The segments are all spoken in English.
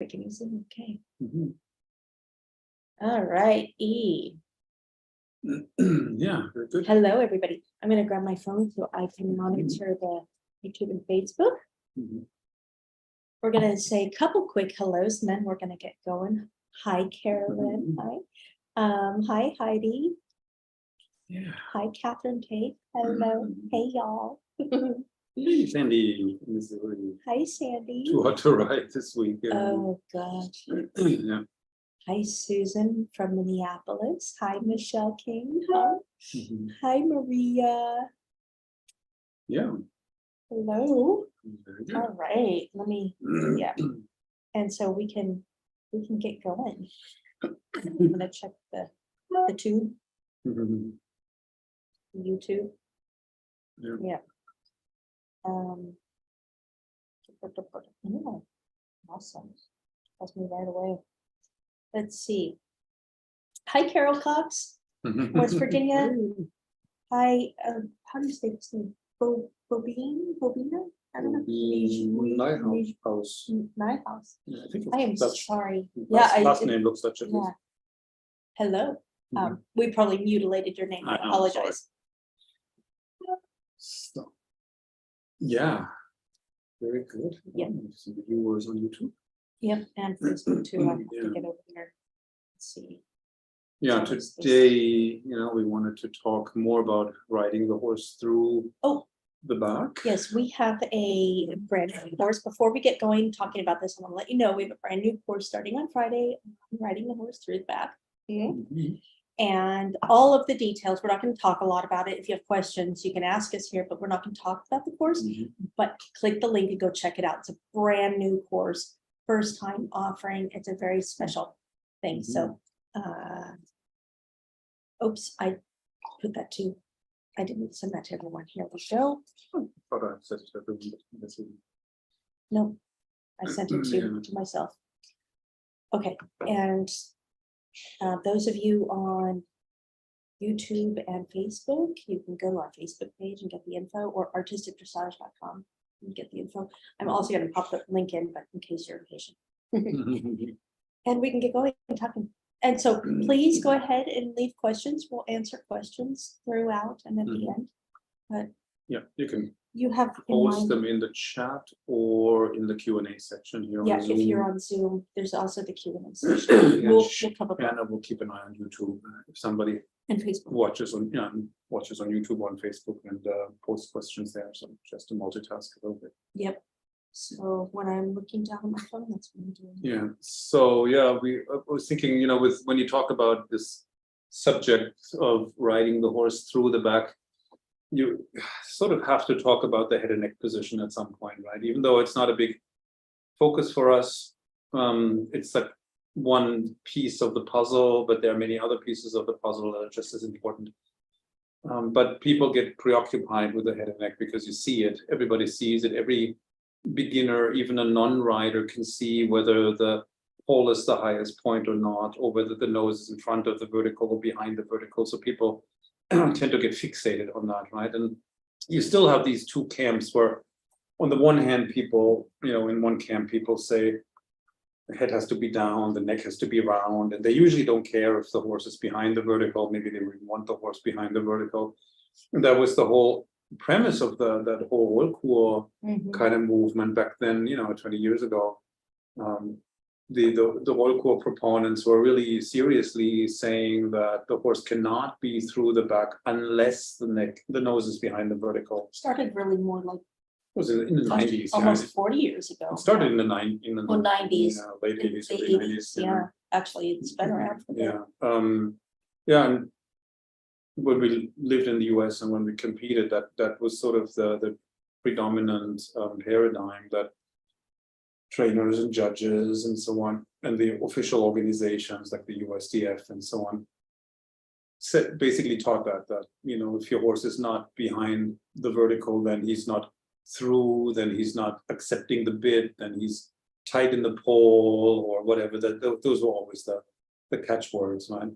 Can you see? Okay. Mhm. All right. E. Yeah, very good. Hello, everybody. I'm going to grab my phone so I can monitor the YouTube and Facebook. Mhm. We're going to say a couple quick hellos, and then we're going to get going. Hi, Carolyn. Hi. Hi, Heidi. Yeah. Hi, Catherine Tate. Hello. Hey, y'all. Hey, Sandy. This is really Hi, Sandy. too hot to write this week. Oh, gosh. Yeah. Hi, Susan from Minneapolis. Hi, Michelle King. Hi. Mhm. Hi, Maria. Yeah. Hello. Very good. All right. Let me, yeah. And so we can get going. I'm gonna check the tube, Mhm. YouTube. Yeah. Yeah. Yeah. Awesome. That's me right away. Let's see. Hi, Carol Cox, West Virginia. Hi, how do you say this name? Bobina? I don't know. House. Nyhouse. Yeah, I think I am it's Dutch. sorry. Last name looks Dutch. At Yeah. least. Hello. Mhm. We probably mutilated your name. I I know, apologize. So, yeah. Very good. Yeah. Some viewers on YouTube. Yep, and Facebook too. I have Yeah. to get over there. Let's see. Yeah, So it's today, we wanted to talk more about riding the horse through the back. Yes, we have a brand new course. Before we get going talking about this, I want to let you know we have a brand new course starting on Friday on riding the horse through the back. Mhm. And all of the details, we're not going to talk a lot about it. If you have questions, you can ask us here, but we're not going to talk about the course. Mhm. But click the link and go check it out. It's a brand new course, first time offering. It's a very special thing. So, oops, I put that to, I didn't send that to everyone. Here we go. Thought I said to everyone, but this is- No, I sent it Yeah. to myself. Okay, and those of you on YouTube and Facebook, you can go to our Facebook page and get the info, or artisticdressage.com and get the info. I'm also going to pop the link in, but in case you're impatient. And we can get going and talking. And so please go ahead and leave questions. We'll answer questions throughout and at the end. But Yeah, you can you have in post mind, them in the chat or in the Q&A section here. yeah, on if you're Zoom. on Zoom, there's also the Q&A section. Yeah, We'll cover both. And we'll keep an eye on YouTube if somebody And Facebook. watches on YouTube, on Facebook, and post questions there. So just to multitask a little bit. Yep. So when I'm looking down on my phone, that's what I'm doing. Yeah. So yeah, I was thinking, with when you talk about this subject of riding the horse through the back, you sort of have to talk about the head and neck position at some point, right? Even though it's not a big focus for us, it's like one piece of the puzzle, but there are many other pieces of the puzzle that are just as important. But people get preoccupied with the head and neck because you see it. Everybody sees it. Every beginner, even a non-rider, can see whether the pole is the highest point or not, or whether the nose is in front of the vertical or behind the vertical. So people tend to get fixated on that, right? And you still have these two camps where, on the one hand, people, in one camp, people say the head has to be down, the neck has to be round, and they usually don't care if the horse is behind the vertical. Maybe they really want the horse behind the vertical. And that was the whole premise of that whole Rollkur kind of movement back then, 20 years ago. The Rollkur proponents were really seriously saying that the horse cannot be through the back unless the nose is behind the vertical. Started really more like Was it in the 90s? almost 40 years ago. It started in the 90s. Late 80s, early 90s. Yeah, actually, it's been around for that. Yeah, and when we lived in the US and when we competed, that was sort of the predominant paradigm that trainers and judges and so on, and the official organizations like the USDF and so on, basically taught that if your horse is not behind the vertical, then he's not through, then he's not accepting the bit, then he's tight in the pole or whatever. Those were always the catchwords, right?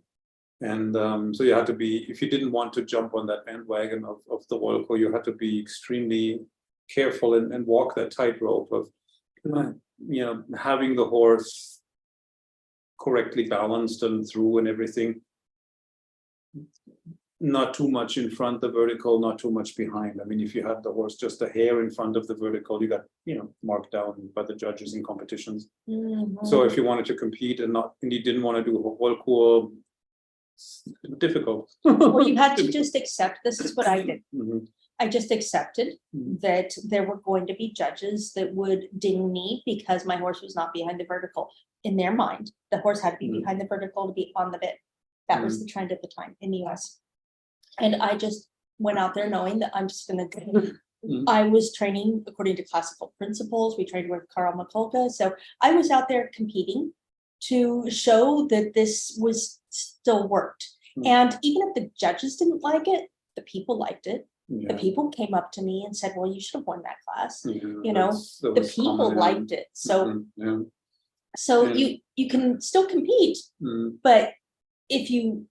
And so you had to be, if you didn't want to jump on that bandwagon of the Rollkur, you had to be extremely careful and walk that tightrope of having the horse correctly balanced and through and everything. Not too much in front the vertical, not too much behind. I mean, if you had the horse just a hair in front of the vertical, you got, marked down by the judges in competitions. Mhm. So if you wanted to compete and you didn't want to do whole cool, it's difficult. Well, you had to just accept, this is what I did. Mhm. I just accepted Mhm. that there were going to be judges that would ding me because my horse was not behind the vertical. In their mind, the horse had to be Mhm. behind the vertical to be on the bit. That was the trend at the time in the US. And I just went out there knowing that I'm just gonna Mhm. I was training according to classical principles. We trained with Carl McCullough. So I was out there competing to show that this was still worked. Mhm. And even if the judges didn't like it, the people liked it. The Yeah. people came up to me and said, well, you should have won that class. Yeah, The people liked it. So so And- you can still compete, Mhm. but if you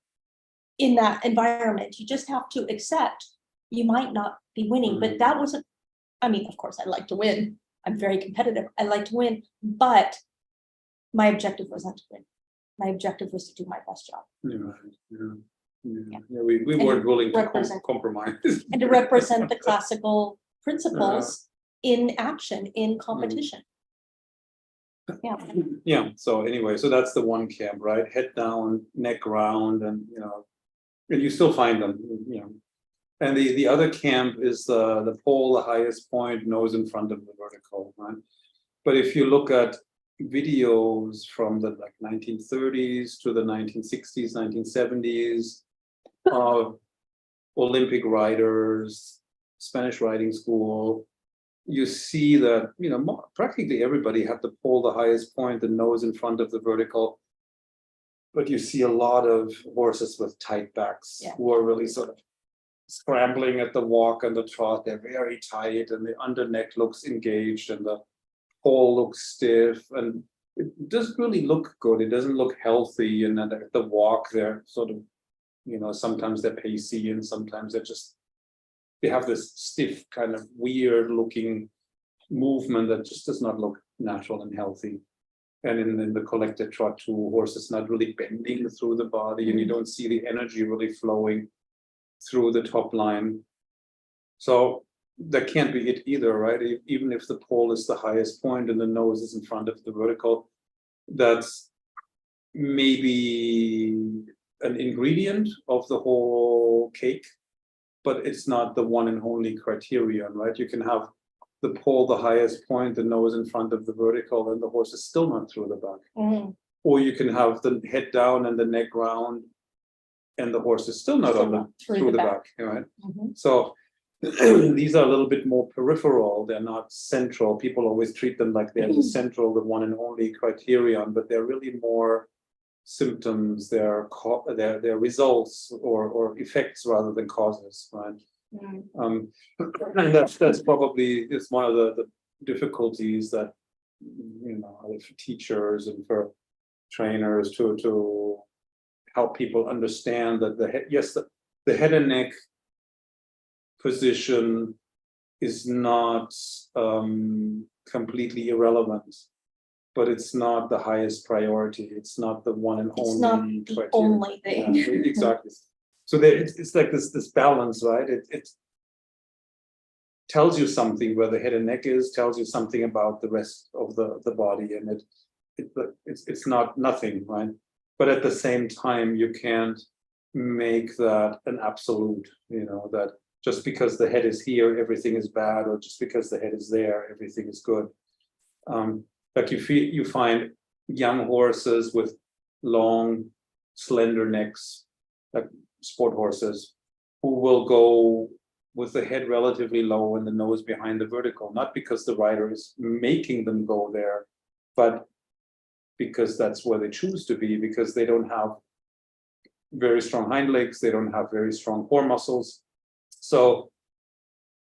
in that environment, you just have to accept you might not be winning. But that wasn't, I mean, of course, I like to win. I'm very competitive. I like to win, but my objective was not to win. My objective was to do my best job We weren't willing to represent- compromise. and to represent the classical principles in action, in competition. Yeah. Yeah, so anyway, so that's the one camp, right? Head down, neck round, and and you still find them, And the other camp is the pole, the highest point, nose in front of the vertical, right? But if you look at videos from the 1930s to the 1960s, 1970s, of Olympic riders, Spanish riding school, you see that practically everybody had the pole, the highest point, the nose in front of the vertical. But you see a lot of horses with tight backs who are really sort of scrambling at the walk and the trot. They're very tight, and the under neck looks engaged, and the pole looks stiff, and it doesn't really look good. It doesn't look healthy. And then at the walk, they're sort of, sometimes they're pacey, and sometimes they have this stiff, kind of weird looking movement that just does not look natural and healthy. And in the collected trot too, horses not really bending through the body, and you don't see the energy really flowing through the top line. So that can't be it either, right? Even if the pole is the highest point and the nose is in front of the vertical, that's maybe an ingredient of the whole cake, but it's not the one and only criterion, right? You can have the pole the highest point, the nose in front of the vertical, and the horse is still not through the back. Or you can have the head down and the neck round, and the horse is still not through the back, right? So these are a little bit more peripheral. They're not central. People always treat them like they're the central, the one and only criterion, but they're really more symptoms. They're results or effects rather than causes, right? And that's probably one of the difficulties that for teachers and for trainers to help people understand that the head and neck position is not completely irrelevant, but it's not the highest priority. It's not the one and It's not only the criteria. only thing. Yeah, exactly. So it's like this balance, right? It tells you something where the head and neck is, tells you something about the rest of the body, and it's not nothing, right? But at the same time, you can't make that an absolute, that just because the head is here, everything is bad, or just because the head is there, everything is good. Like you find young horses with long, slender necks, like sport horses, who will go with the head relatively low and the nose behind the vertical, not because the rider is making them go there, but because that's where they choose to be, because they don't have very strong hind legs, they don't have very strong core muscles. So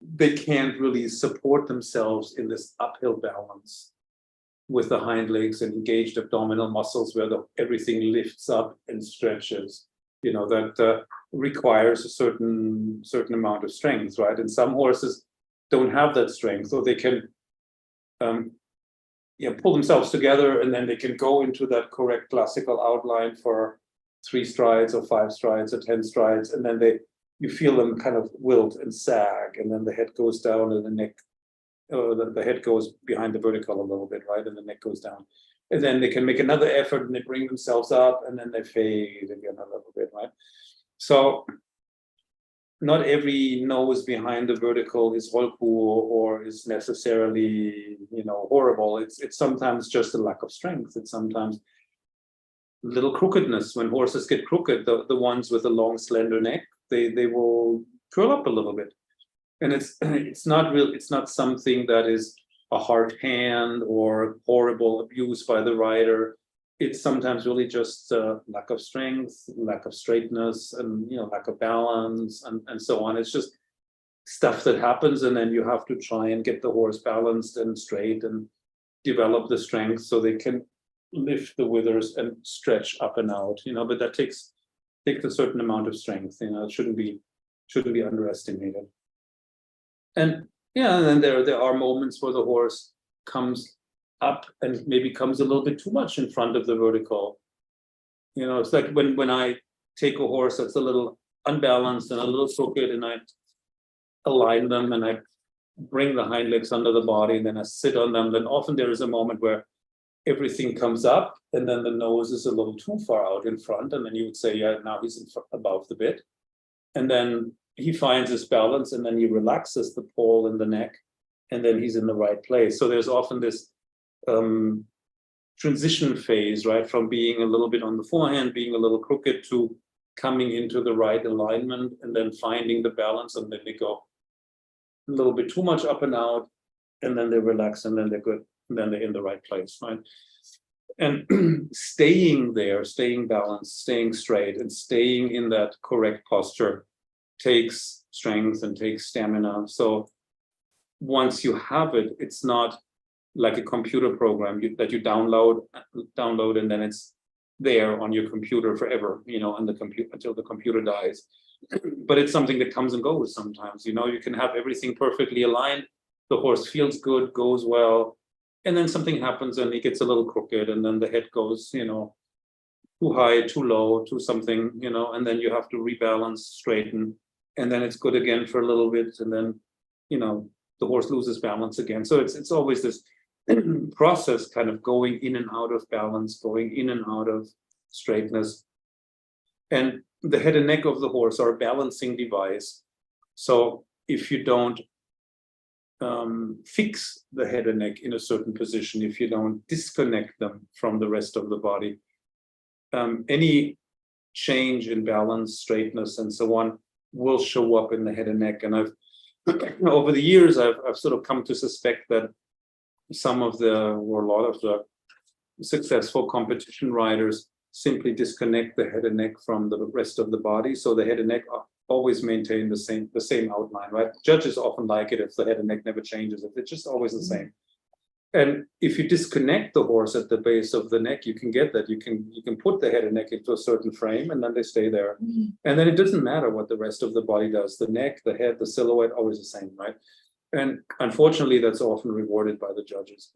they can't really support themselves in this uphill balance with the hind legs and engaged abdominal muscles where everything lifts up and stretches. That requires a certain amount of strength, right? And some horses don't have that strength, so they can pull themselves together, and then they can go into that correct classical outline for 3 strides or 5 strides or 10 strides, and then you feel them kind of wilt and sag, and then the head goes down and the neck, the head goes behind the vertical a little bit, right, and the neck goes down. And then they can make another effort and they bring themselves up, and then they fade again a little bit, right? So not every nose behind the vertical is holku or is necessarily, horrible. It's sometimes just a lack of strength. It's sometimes little crookedness. When horses get crooked, the ones with a long, slender neck, they will curl up a little bit. And it's not something that is a hard hand or horrible abuse by the rider. It's sometimes really just lack of strength, lack of straightness, and lack of balance, and so on. It's just stuff that happens, and then you have to try and get the horse balanced and straight and develop the strength so they can lift the withers and stretch up and out. But that takes a certain amount of strength. It shouldn't be underestimated. And then there are moments where the horse comes up and maybe comes a little bit too much in front of the vertical. It's like when I take a horse that's a little unbalanced and a little crooked, and I align them and I bring the hind legs under the body, and then I sit on them, then often there is a moment where everything comes up and then the nose is a little too far out in front, and then you would say, yeah, now he's above the bit. And then he finds his balance, and then he relaxes the pole in the neck, and then he's in the right place. So there's often this transition phase, right, from being a little bit on the forehand, being a little crooked, to coming into the right alignment, and then finding the balance, and then they go a little bit too much up and out, and then they relax, and then they're good, and then they're in the right place, right? And staying there, staying balanced, staying straight, and staying in that correct posture takes strength and takes stamina. So once you have it, it's not like a computer program that you download, and then it's there on your computer forever, on the computer until the computer dies. But it's something that comes and goes sometimes. You can have everything perfectly aligned, the horse feels good, goes well, and then something happens and he gets a little crooked, and then the head goes, too high, too low, to something, and then you have to rebalance, straighten, and then it's good again for a little bit, and then, the horse loses balance again. So it's always this process, kind of going in and out of balance, going in and out of straightness. And the head and neck of the horse are a balancing device. So if you don't fix the head and neck in a certain position, if you don't disconnect them from the rest of the body, any change in balance, straightness, and so on will show up in the head and neck. And I've over the years, I've sort of come to suspect that some of a lot of the successful competition riders simply disconnect the head and neck from the rest of the body, so the head and neck always maintain the same outline, right? Judges often like it if the head and neck never changes, if it's just always the same. And if you disconnect the horse at the base of the neck, you can get that. You can put the head and neck into a certain frame, and then they stay there. And then it doesn't matter what the rest of the body does. The neck, the head, the silhouette, always the same, right? And unfortunately, that's often rewarded by the judges.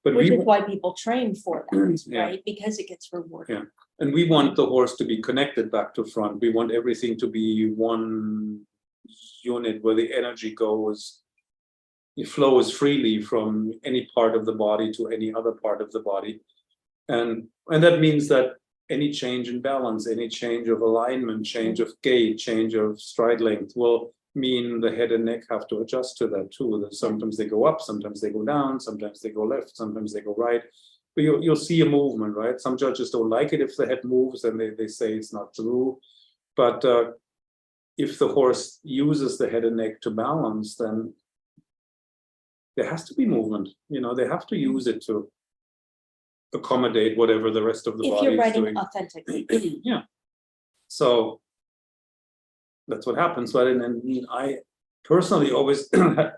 But which is why people train for that, Yeah. right? Because it gets rewarded. Yeah. And we want the horse to be connected back to front. We want everything to be one unit where the energy goes, it flows freely from any part of the body to any other part of the body. And that means that any change in balance, any change of alignment, change of gait, change of stride length will mean the head and neck have to adjust to that too. Sometimes they go up, sometimes they go down, sometimes they go left, sometimes they go right. But you'll see a movement, right? Some judges don't like it if the head moves, and they say it's not true. But if the horse uses the head and neck to balance, then there has to be movement. They have to use it to accommodate whatever the rest of the body is doing. If you're riding authentically. Yeah. So that's what happens, right? And then I personally always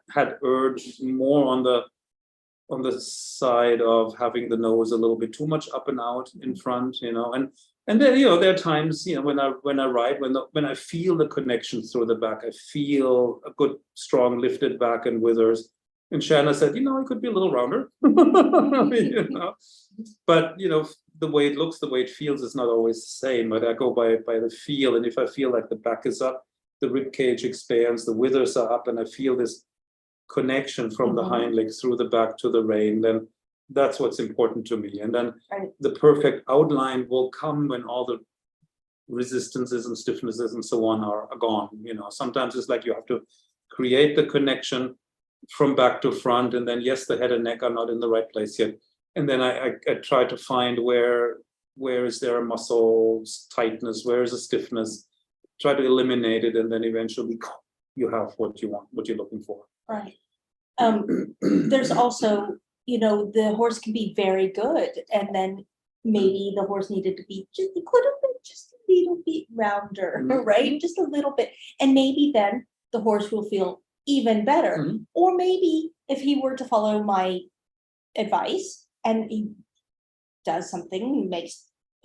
had urged more on the side of having the nose a little bit too much up and out in front, and then there are times when I ride, when I feel the connection through the back, I feel a good strong lifted back and withers, And Shana said, it could be a little rounder, but the way it looks, the way it feels is not always the same. But I go by the feel, and if I feel like the back is up, the rib cage expands, the withers are up, and I feel this connection from the hind legs through the back to the rein, then that's what's important to me. And then the perfect outline will come when all the resistances and stiffnesses and so on are gone. Sometimes it's like you have to create the connection from back to front, and then yes, the head and neck are not in the right place yet. And then I try to find where is there a muscle tightness, where is a stiffness, try to eliminate it, and then eventually you have what you want, what you're looking for. Right. There's also, the horse can be very good, and then maybe the horse needed to be just a little bit rounder, right? Just a little bit. And maybe then the horse will feel even better. Or maybe if he were to follow my advice and he does something,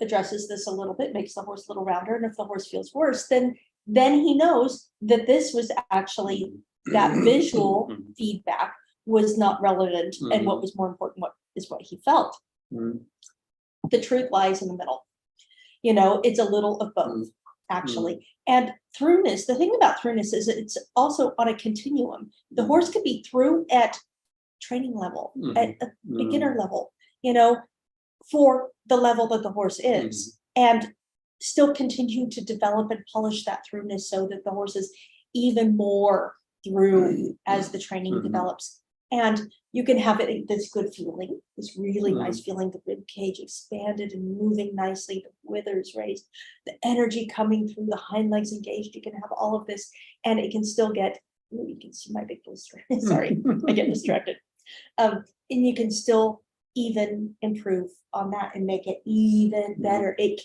addresses this a little bit, makes the horse a little rounder, and if the horse feels worse, then he knows that this was actually that visual feedback was not relevant, and what was more important is what he felt. The truth lies in the middle. It's a little of both, actually. And throughness, the thing about throughness is it's also on a continuum. The horse could be through at training level, at a beginner level, for the level that the horse is, and still continue to develop and polish that throughness so that the horse is even more through as the training develops. And you can have this good feeling, this really nice feeling, the rib cage expanded and moving nicely, the withers raised, the energy coming through, the hind legs engaged. You can have all of this, and it can still get, you can see my big blister. Sorry, I get distracted. And you can still even improve on that and make it even better. It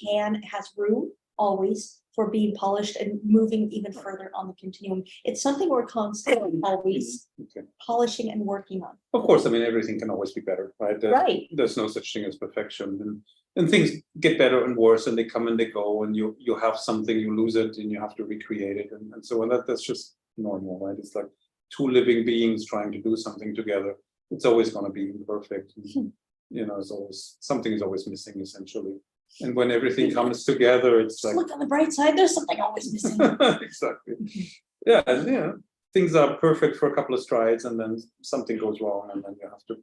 has room always for being polished and moving even further on the continuum. It's something we're constantly always polishing and working on. Of course, everything can always be better, right? There's no such thing as perfection, and things get better and worse, and they come and they go, and you have something, you lose it, and you have to recreate it, and so on. That's just normal, right? It's like two living beings trying to do something together. It's always going to be imperfect. It's always something is always missing, essentially. And when everything comes together, it's like, look on the bright side, there's something always missing. Exactly. Yeah, and things are perfect for a couple of strides, and then something goes wrong, and then you have to,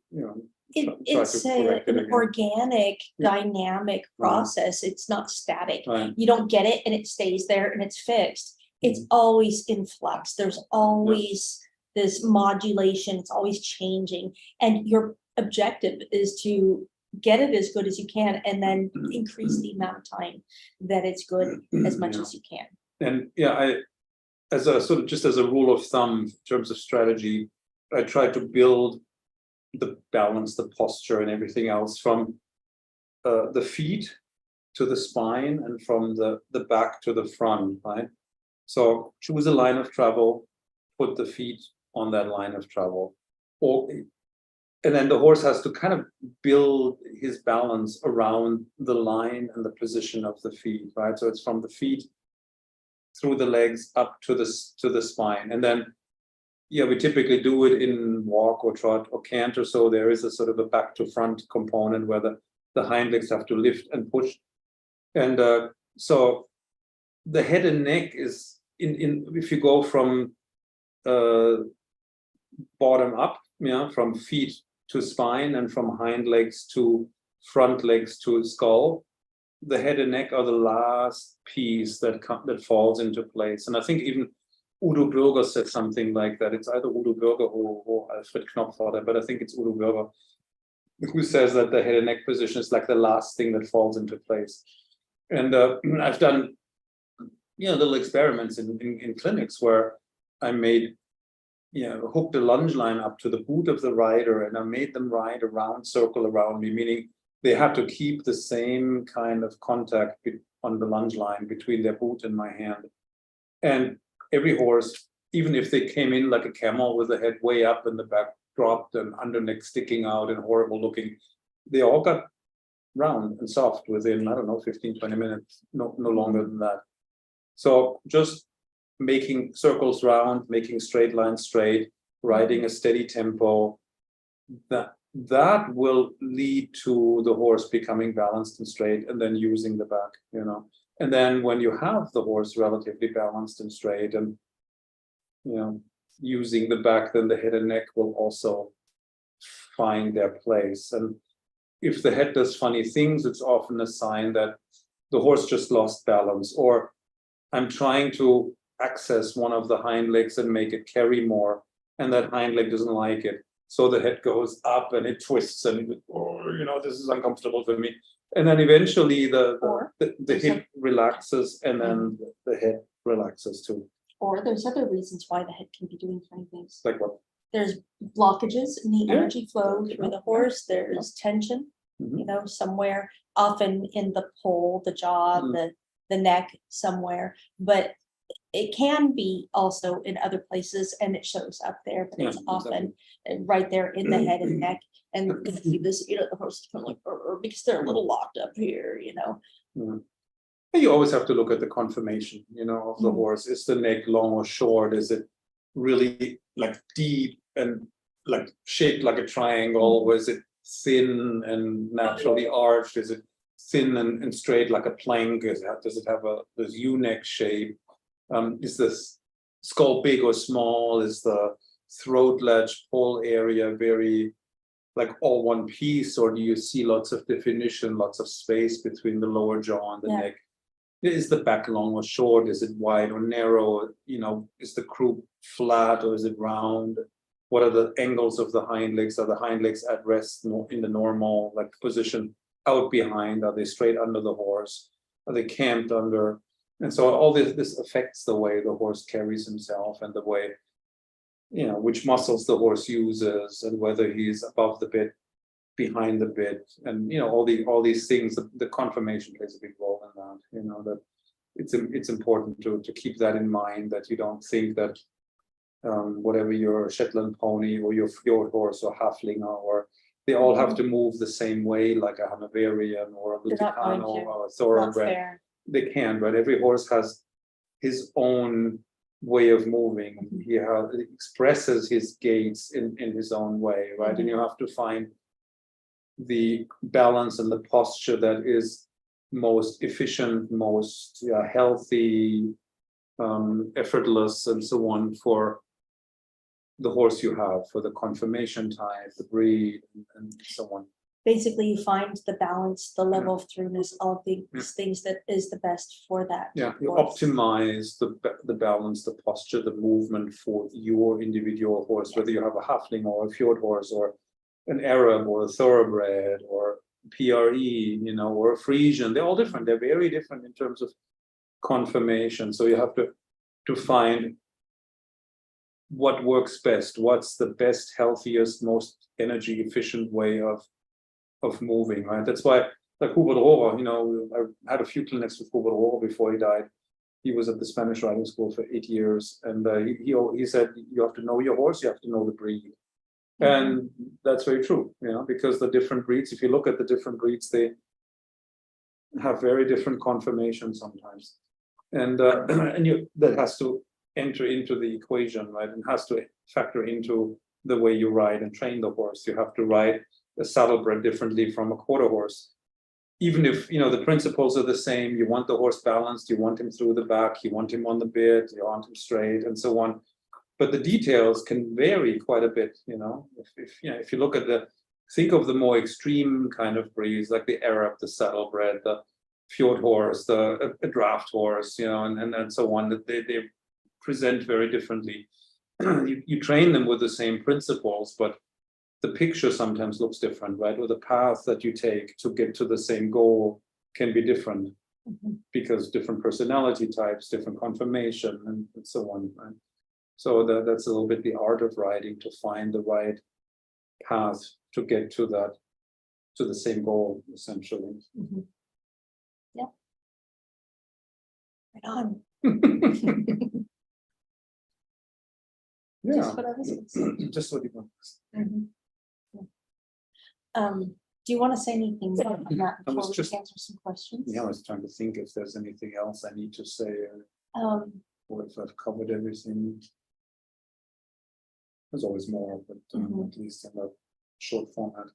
it's an organic, dynamic process. It's not static. You don't get it and it stays there and it's fixed. It's always in flux. There's always this modulation. It's always changing, and your objective is to get it as good as you can, and then increase the amount of time that it's good as much as you can. And as a rule of thumb in terms of strategy, I try to build the balance, the posture, and everything else from the feet to the spine, and from the back to the front, right? So choose a line of travel, put the feet on that line of travel, and then the horse has to kind of build his balance around the line and the position of the feet, right? So it's from the feet through the legs up to the spine. And then, we typically do it in walk or trot or canter. So there is a sort of a back to front component where the hind legs have to lift and push. And so the head and neck is if you go from bottom up, from feet to spine, and from hind legs to front legs to skull, the head and neck are the last piece that falls into place. And I think even Udo Bürger said something like that. It's either Udo Bürger or Alfred Knopfler, but I think it's Udo Bürger who says that the head and neck position is like the last thing that falls into place. And I've done little experiments in clinics where I made hooked a lunge line up to the boot of the rider, and I made them ride a round circle around me, meaning they had to keep the same kind of contact on the lunge line between their boot and my hand. And every horse, even if they came in like a camel with the head way up and the back dropped and under neck sticking out and horrible looking, they all got round and soft within, 15, 20 minutes, no longer than that. So just making circles round, making straight lines straight, riding a steady tempo, that will lead to the horse becoming balanced and straight, and then using the back, and then when you have the horse relatively balanced and straight, and using the back, then the head and neck will also find their place. And if the head does funny things, it's often a sign that the horse just lost balance, or I'm trying to access one of the hind legs and make it carry more, and that hind leg doesn't like it. So the head goes up and it twists, and this is uncomfortable for me. And then eventually the hip relaxes, and then the head relaxes too. Or there's other reasons why the head can be doing funny things. Like what? There's blockages in the energy flow Yeah. through the horse. There's tension, somewhere, often in the poll, the jaw, the neck, somewhere. But it can be also in other places, and it shows up there, but it's often right there in the head and neck. And you see this, the horse is kind of like, because they're a little locked up here, You always have to look at the conformation, of the horse. Is the neck long or short? Is it really like deep and like shaped like a triangle? Or is it thin and naturally arched? Is it thin and straight like a plank? Does it have this U-neck shape? Is the skull big or small? Is the throat ledge pole area very like all one piece, or do you see lots of definition, lots of space between the lower jaw and the neck? Is the back long or short? Is it wide or narrow? Is the croup flat or is it round? What are the angles of the hind legs? Are the hind legs at rest in the normal position out behind? Are they straight under the horse? Are they camped under? And so all this affects the way the horse carries himself, and the way, which muscles the horse uses, and whether he's above the bit, behind the bit, and all these things. The conformation plays a big role in that. That it's important to keep that in mind, that you don't think that whatever your Shetland pony or your fjord horse or Haflinger, or they all have to move the same way, like a Hanoverian or a Lusitano or a Thoroughbred. They can, but every horse has his own way of moving. He expresses his gaits in his own way, right? And you have to find the balance and the posture that is most efficient, most healthy, effortless, and so on, for the horse you have, for the conformation type, the breed, and so on. Basically, you find the balance, the level of throughness, all of these things that is the best for that. Yeah, you optimize the balance, the posture, the movement for your individual horse, whether you have a Hafling or a fjord horse, or an Arab or a Thoroughbred or PRE, or a Frisian. They're all different. They're very different in terms of conformation. So you have to find what works best. What's the best, healthiest, most energy efficient way of moving, right? That's why, like Hubert Rohrer, I had a few clinics with Hubert Rohrer before he died. He was at the Spanish riding school for 8 years, and he said, you have to know your horse, you have to know the breed. And that's very true, because the different breeds, if you look at the different breeds, they have very different conformations sometimes. And that has to enter into the equation, right? And has to factor into the way you ride and train the horse. You have to ride a saddlebred differently from a quarter horse. Even if, the principles are the same, you want the horse balanced, you want him through the back, you want him on the bit, you want him straight, and so on. But the details can vary quite a bit, if you look at think of the more extreme kind of breeds, like the Arab, the saddlebred, the fjord horse, a draft horse, and so on, that they present very differently. You train them with the same principles, but the picture sometimes looks different, right? Or the path that you take to get to the same goal can be different, because different personality types, different conformation, and so on, right? So that's a little bit the art of riding, to find the right path to get to the same goal, essentially. Yeah. Right on. Yeah. Just what I was gonna say. Just what you want. Do you want to say anything more on that I was before we just- answer some questions? Yeah, I was trying to think if there's anything else I need to say, Um, or if I've covered everything. There's always more, but at least in the short format.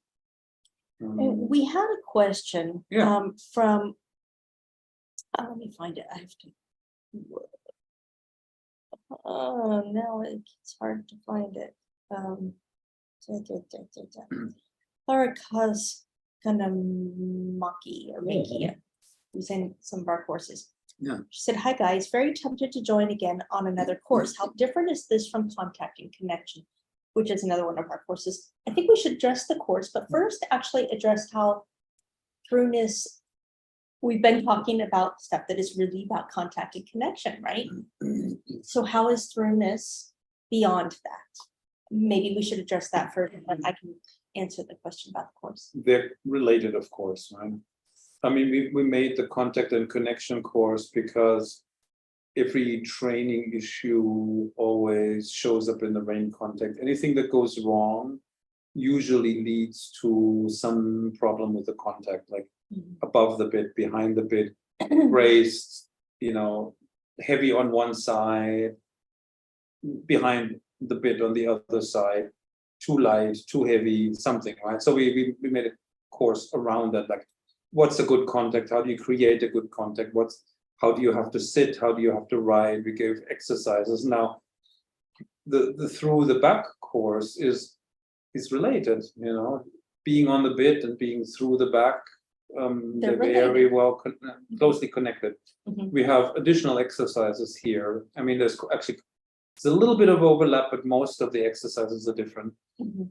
And we had a question Yeah. from, let me find it. I have to. Oh, no, it's hard to find it. Tharakas Kanamaki or Makia, who's in some of our courses. Yeah. She said, "Hi guys, very tempted to join again on another course. How different is this from contact and connection, which is another one of our courses?" I think we should address the course, but first actually address how throughness. We've been talking about stuff that is really about contact and connection, right? So how is throughness beyond that? Maybe we should address that first, and then I can answer the question about the course. They're related, of course, right? I mean, we made the contact and connection course because every training issue always shows up in the rain contact. Anything that goes wrong usually leads to some problem with the contact, like above the bit, behind the bit, raised, heavy on one side, behind the bit on the other side, too light, too heavy, something, right? So we made a course around that, like what's a good contact? How do you create a good contact? How do you have to sit? How do you have to ride? We gave exercises. Now, the through the back course is related, being on the bit and being through the back. They're very well closely connected. We have additional exercises here. I mean, there's a little bit of overlap, but most of the exercises are different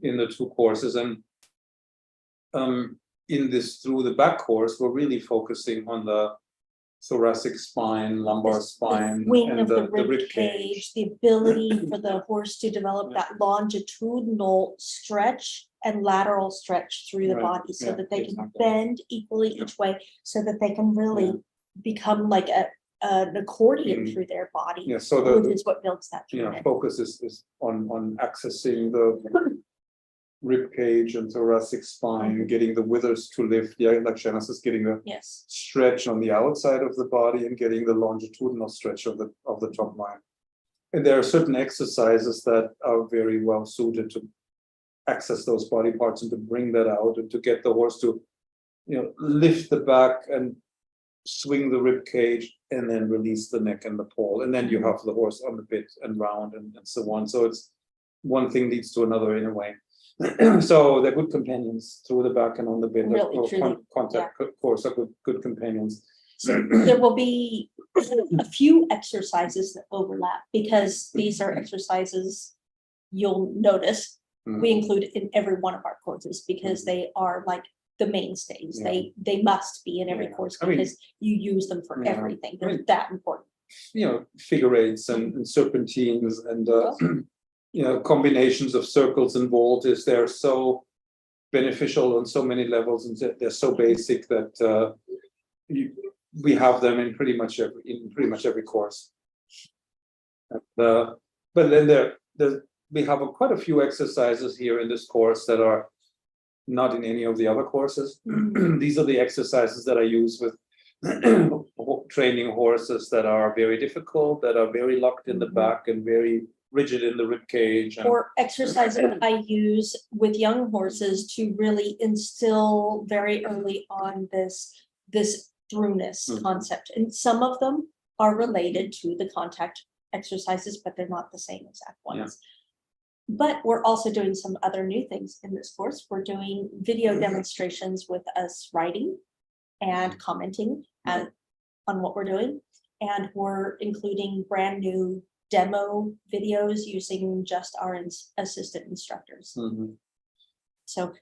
in the two courses. And in this through the back course, we're really focusing on the thoracic spine, lumbar spine, wing and of the rib rib cage, the ability for the horse to develop that longitudinal stretch and lateral stretch through the body, so that they can bend equally each way, so that they can really become like an accordion through their body. Yeah, so which is what builds that. Focus is on accessing the rib cage and thoracic spine, getting the withers to lift. Yeah, like Shana says, getting a stretch on the outside of the body and getting the longitudinal stretch of the top line. And there are certain exercises that are very well suited to access those body parts and to bring that out and to get the horse to, lift the back and swing the rib cage and then release the neck and the paw. And then you have the horse on the bit and round and so on. So it's one thing leads to another in a way. So they're good companions through the back and on the bit. Really, Contact course are good companions. So there will be a few exercises that overlap, because these are exercises you'll notice we include in every one of our courses, because they are like the mainstays. They must be in every course, because you use them for everything. They're that important. Figure eights and serpentines and combinations of circles and voltiges. They're so beneficial on so many levels, and they're so basic that we have them in pretty much every course. But then we have quite a few exercises here in this course that are not in any of the other courses. These are the exercises that I use with training horses that are very difficult, that are very locked in the back and very rigid in the rib cage. Or exercises I use with young horses to really instill very early on this throughness concept. And some of them are related to the contact exercises, but they're not the same exact ones. But we're also doing some other new things in this course. We're doing video demonstrations with us writing and commenting on what we're doing. And we're including brand new demo videos using just our assistant instructors. So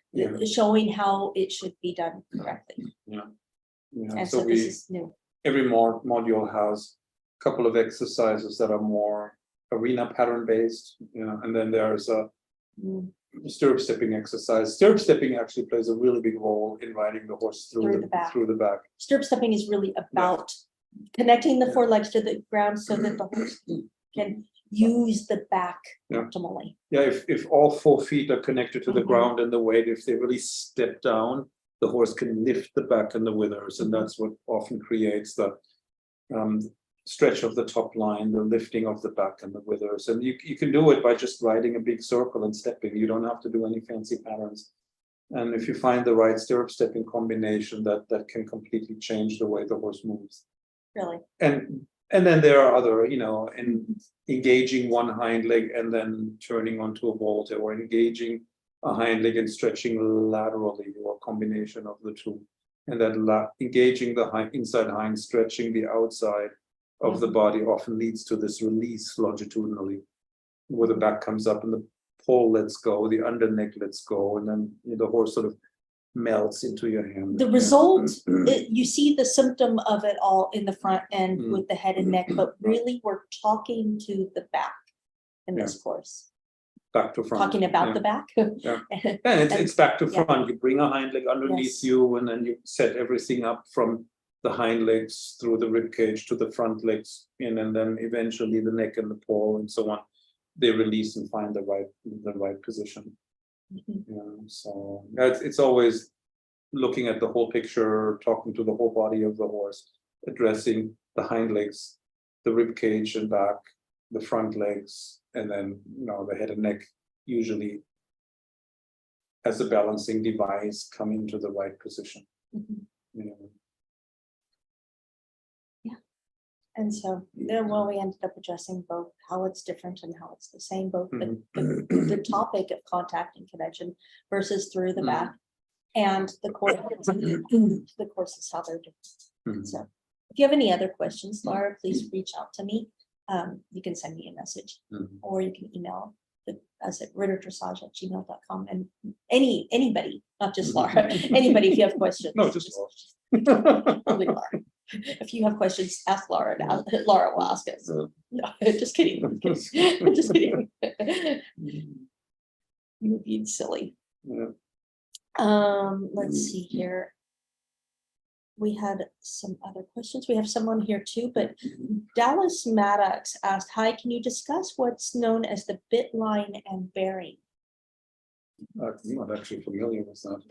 showing how it should be done correctly. And so this is new. Every module has a couple of exercises that are more arena pattern based, and then there's a stirrup stepping exercise. Stirrup stepping actually plays a really big role in riding the horse through the back. Stirrup stepping is really about connecting the forelegs to the ground so that the horse can use the back optimally. If all 4 feet are connected to the ground and the weight, if they really step down, the horse can lift the back and the withers, and that's what often creates the stretch of the top line, the lifting of the back and the withers. And you can do it by just riding a big circle and stepping. You don't have to do any fancy patterns. And if you find the right stirrup stepping combination, that can completely change the way the horse moves. Really? And then there are other, engaging one hind leg and then turning onto a vault, or engaging a hind leg and stretching laterally, or a combination of the two. And then engaging the inside hind, stretching the outside of the body often leads to this release longitudinally, where the back comes up and the pole lets go, the under neck lets go, and then the horse sort of melts into your hand. The result, you see the symptom of it all in the front end with the head and neck, but really we're talking to the back in this course. Back to front. Talking about the back. Yeah, it's back to front. You bring a hind leg underneath you, and then you set everything up from the hind legs through the rib cage to the front legs, and then eventually the neck and the paw and so on. They release and find the right position. So it's always looking at the whole picture, talking to the whole body of the horse, addressing the hind legs, the rib cage and back, the front legs, and then the head and neck, usually as a balancing device, come into the right position. And so then, we ended up addressing both how it's different and how it's the same, both the topic of contact and connection versus through the back, and the course, the courses how they're different. So if you have any other questions, Laura, please reach out to me. You can send me a message, or you can email us at ritterdressage@gmail.com. And anybody, not just Laura, anybody, if you have questions. No, just Laura. Only Laura. If you have questions, ask Laura. Now Laura will ask us. No, just kidding. Just kidding. You're being silly. Let's see here. We had some other questions. We have someone here too, but Dallas Maddox asked, "Hi, can you discuss what's known as the bit line and bearing?" I'm not actually familiar with that.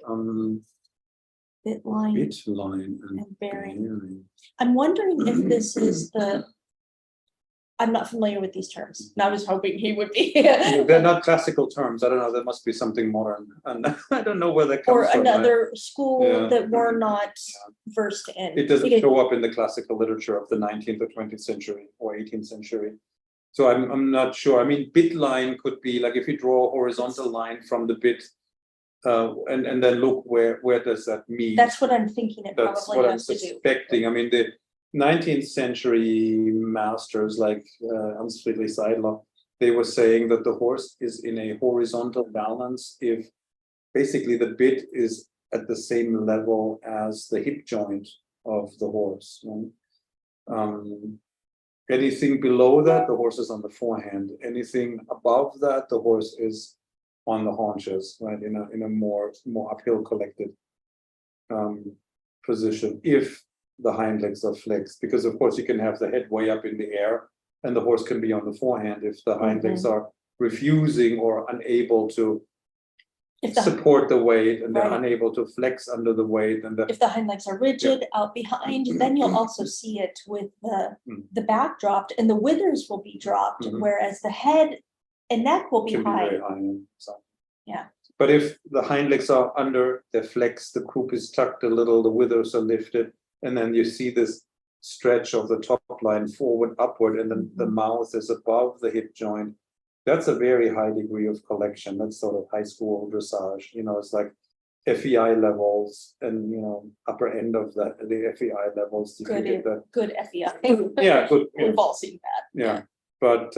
Bit line and bearing. I'm wondering if this is I'm not familiar with these terms, and I was hoping he would be. They're not classical terms. I don't know. There must be something modern, and I don't know where they come from. Or another school that we're not versed in. It doesn't show up in the classical literature of the 19th or 20th century or 18th century. So I'm not sure. I mean, bit line could be like if you draw a horizontal line from the bit. And then look where does that meet? That's what I'm thinking. That's probably what has I'm to suspecting. do. I mean, the 19th century masters like Hans Friedrich Seidler, they were saying that the horse is in a horizontal balance if basically the bit is at the same level as the hip joint of the horse. Anything below that, the horse is on the forehand. Anything above that, the horse is on the haunches, right, in a more uphill collected position, if the hind legs are flexed, because of course you can have the head way up in the air and the horse can be on the forehand if the hind legs are refusing or unable to support the weight, and they're unable to flex under the weight. And if the hind legs are rigid out behind, then you'll also see it with the back dropped, and the withers will be dropped, whereas the head and neck will be high. Very high. So. Yeah. But if the hind legs are under, they're flexed, the croup is tucked a little, the withers are lifted, and then you see this stretch of the top line forward, upward, and then the mouth is above the hip joint. That's a very high degree of collection. That's sort of high school dressage. It's like FEI levels, and upper end of the FEI levels. Good FEI. Yeah, good. We've all seen that. Yeah, but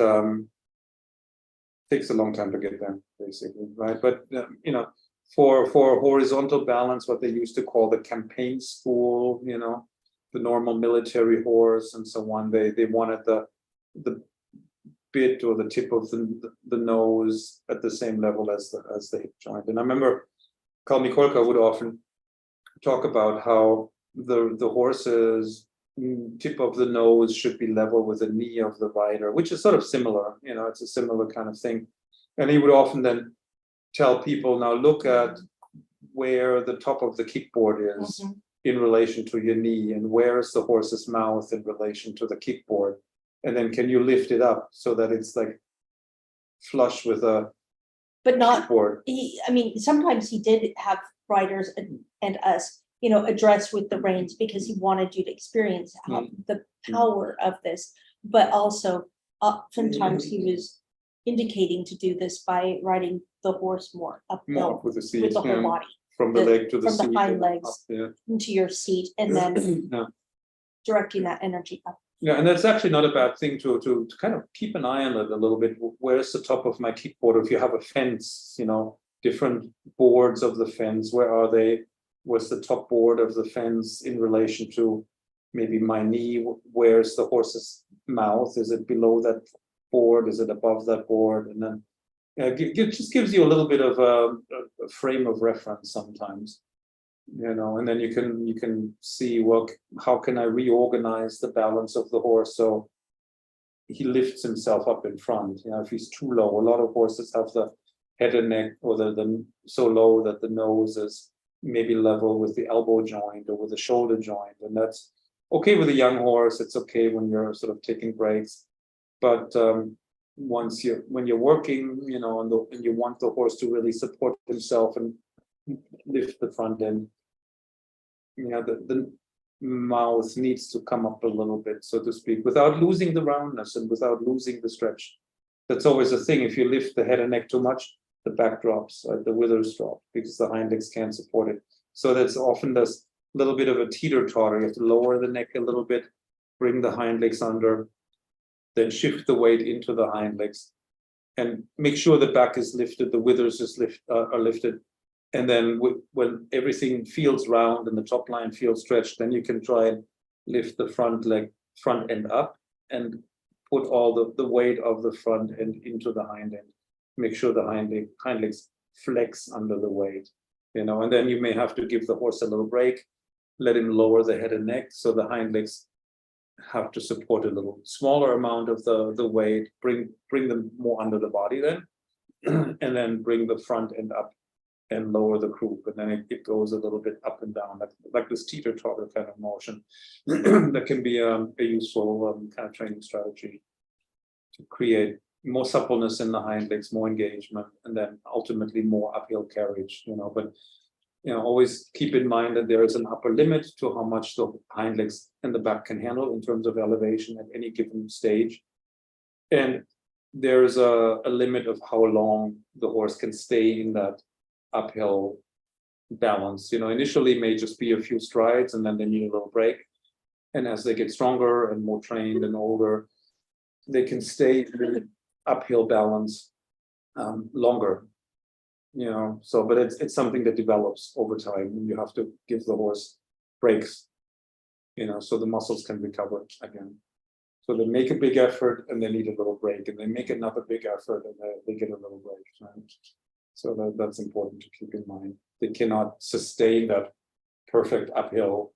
takes a long time to get there, basically, right? But for horizontal balance, what they used to call the campaign school, the normal military horse and so on, they wanted the bit or the tip of the nose at the same level as the hip joint. And I remember Karl Mikolka would often talk about how the horse's tip of the nose should be level with the knee of the rider, which is sort of similar, it's a similar kind of thing. And he would often then tell people, now look at where the top of the kickboard is in relation to your knee, and where is the horse's mouth in relation to the kickboard, and then can you lift it up so that it's like flush with a But not, kickboard. I mean, sometimes he did have riders and us, address with the reins because he wanted you to experience how the power of this. But also, oftentimes he was indicating to do this by riding the horse more uphill More with the seat, with the whole body from the leg to the from the seat, hind and legs. up there. into your seat and then Yeah. directing that energy up. Yeah, and that's actually not a bad thing to kind of keep an eye on it a little bit. Where's the top of my kickboard? If you have a fence, different boards of the fence, where are they? Where's the top board of the fence in relation to maybe my knee? Where's the horse's mouth? Is it below that board? Is it above that board? And then just gives you a little bit of a frame of reference sometimes. And then you can see, well, how can I reorganize the balance of the horse so he lifts himself up in front? If he's too low, a lot of horses have the head and neck, or the so low that the nose is maybe level with the elbow joint or with the shoulder joint, and that's okay with a young horse. It's okay when you're sort of taking breaks, but when you're working, and you want the horse to really support himself and lift the front end, the mouth needs to come up a little bit, so to speak, without losing the roundness and without losing the stretch. That's always a thing. If you lift the head and neck too much, the back drops, the withers drop, because the hind legs can't support it. So that's often this little bit of a teeter-totter. You have to lower the neck a little bit, bring the hind legs under, then shift the weight into the hind legs, and make sure the back is lifted, the withers are lifted. And then when everything feels round and the top line feels stretched, then you can try and lift the front end up and put all the weight of the front end into the hind end. Make sure the hind legs flex under the weight, and then you may have to give the horse a little break, let him lower the head and neck, so the hind legs have to support a little smaller amount of the weight, bring them more under the body then, and then bring the front end up and lower the croup, and then it goes a little bit up and down, like this teeter-totter kind of motion. That can be a useful kind of training strategy to create more suppleness in the hind legs, more engagement, and then ultimately more uphill carriage. But always keep in mind that there is an upper limit to how much the hind legs and the back can handle in terms of elevation at any given stage, and there's a limit of how long the horse can stay in that uphill balance. Initially may just be a few strides, and then they need a little break, and as they get stronger and more trained and older, they can stay in the uphill balance longer. But it's something that develops over time, and you have to give the horse breaks, so the muscles can recover again. So they make a big effort and they need a little break, and they make another big effort and they get a little break, right? So that's important to keep in mind. They cannot sustain that perfect uphill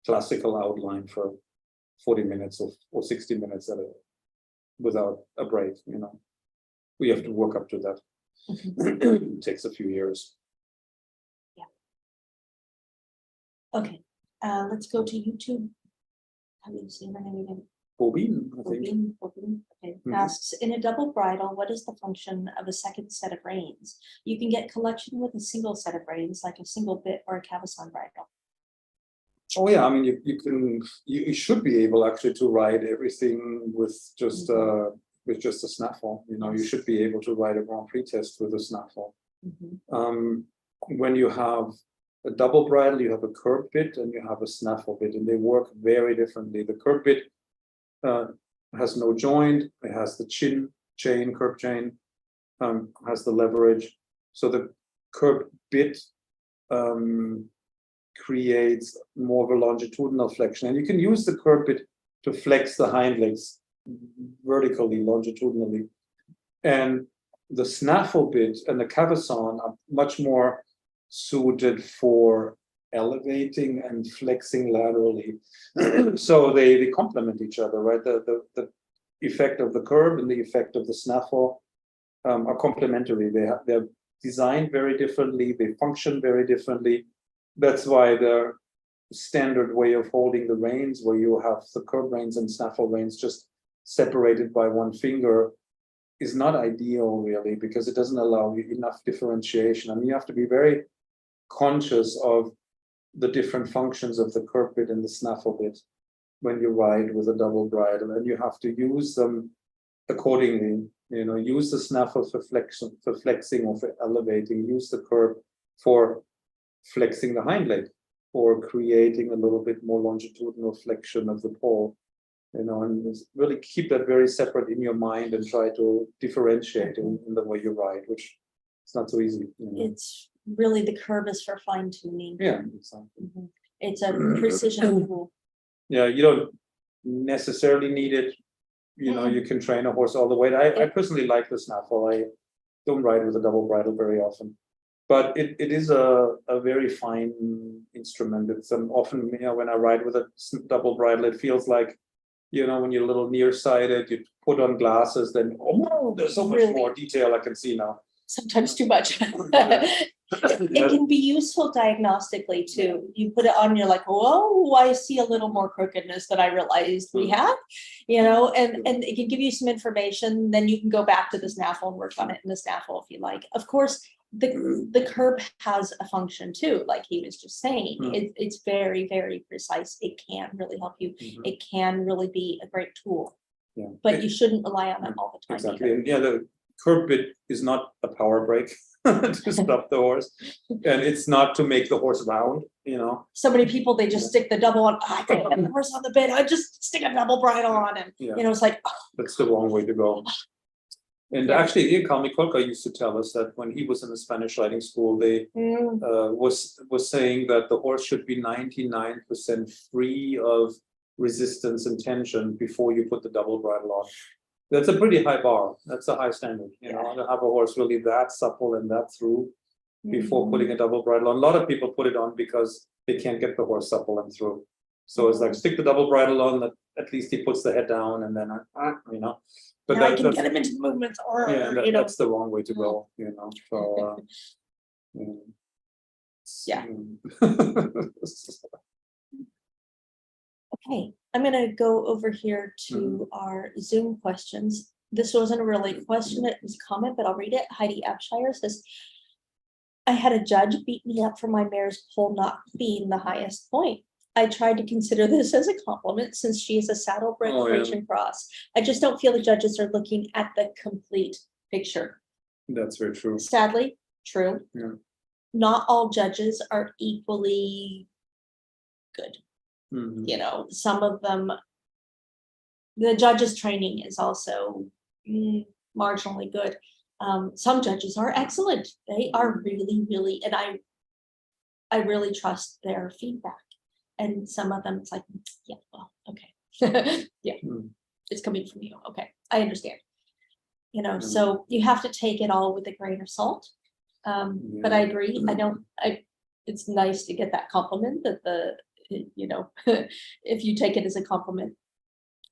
classical outline for 40 minutes or 60 minutes without a break. We have to work up to that. It takes a few years. Okay, let's go to YouTube. How do you say her name again? Bobine, I think. Bobine, okay. Mhm. Asks, in a double bridle, what is the function of a second set of reins? You can get collection with a single set of reins, like a single bit or a cavesson bridle. Oh yeah, I mean you should be able actually to ride everything with just a snaffle. You should be able to ride a Grand Prix test with a snaffle. When you have a double bridle, you have a curb bit and you have a snaffle bit, and they work very differently. The curb bit has no joint. It has the curb chain, has the leverage. So the curb bit creates more of a longitudinal flexion, and you can use the curb bit to flex the hind legs vertically, longitudinally. And the snaffle bit and the cavesson are much more suited for elevating and flexing laterally. So they complement each other, right? The effect of the curb and the effect of the snaffle are complementary. They're designed very differently. They function very differently. That's why standard way of holding the reins, where you have the curb reins and snaffle reins just separated by one finger, is not ideal really, because it doesn't allow you enough differentiation. I mean, you have to be very conscious of the different functions of the curb bit and the snaffle bit when you ride with a double bridle, and you have to use them accordingly. You know, use the snaffle for flexing or for elevating, use the curb for flexing the hind leg, or creating a little bit more longitudinal flexion of the pole, you know, and really keep that very separate in your mind and try to differentiate in the way you ride, which is not so easy. You know? It's really, the curb is for fine tuning. Yeah, exactly. It's a precision tool. Yeah, you don't necessarily need it. You know, you can train a horse all the way. I personally like the snaffle. I don't ride with a double bridle very often, but it is a very fine instrument. It's often, you know, when I ride with a double bridle, it feels like, you know, when you're a little nearsighted, you put on glasses, then oh, there's so much more detail I can see now. Sometimes too much. It can be useful diagnostically too. You put it on, you're like, whoa, I see a little more crookedness than I realized we had, you know, and it can give you some information. Then you can go back to the snaffle and work on it in the snaffle if you like. Of course, the curb has a function too, like he was just saying. It's very, very precise. It can really help you. It can really be a great tool. Yeah. But you shouldn't rely on it all the time. Exactly. And yeah, the curb bit is not a power brake to stop the horse, and it's not to make the horse round, you know. So many people, they just stick the double on. I can't get the horse on the bit. I just stick a double bridle on, and you know, it's like, that's the wrong way to go. And actually, Kami Kolka used to tell us that when he was in the Spanish riding school, they was saying that the horse should be 99% free of resistance and tension before you put the double bridle on. That's a pretty high bar. That's a high standard. You know, to have a horse really that supple and that through before putting a double bridle on. A lot of people put it on because they can't get the horse supple and through. So it's like, stick the double bridle on, that at least he puts the head down, and then you know. But I can get him into the movements, or you know, that's the wrong way to go. You know, so Okay, I'm going to go over here to our Zoom questions. This wasn't a really question, it was a comment, but I'll read it. Heidi Abshire says, I had a judge beat me up for my mare's pole not being the highest point. I tried to consider this as a compliment since she is a saddlebred Frisian cross. I just don't feel the judges are looking at the complete picture. That's very true. Sadly, true. Yeah. Not all judges are equally good. You know, some of them, the judges' training is also marginally good. Some judges are excellent. They are really, really, and I really trust their feedback. And some of them, it's like, yeah, well, okay. It's coming from you. Okay, I understand. You know, so you have to take it all with a grain of salt. But I agree. It's nice to get that compliment that you know, if you take it as a compliment,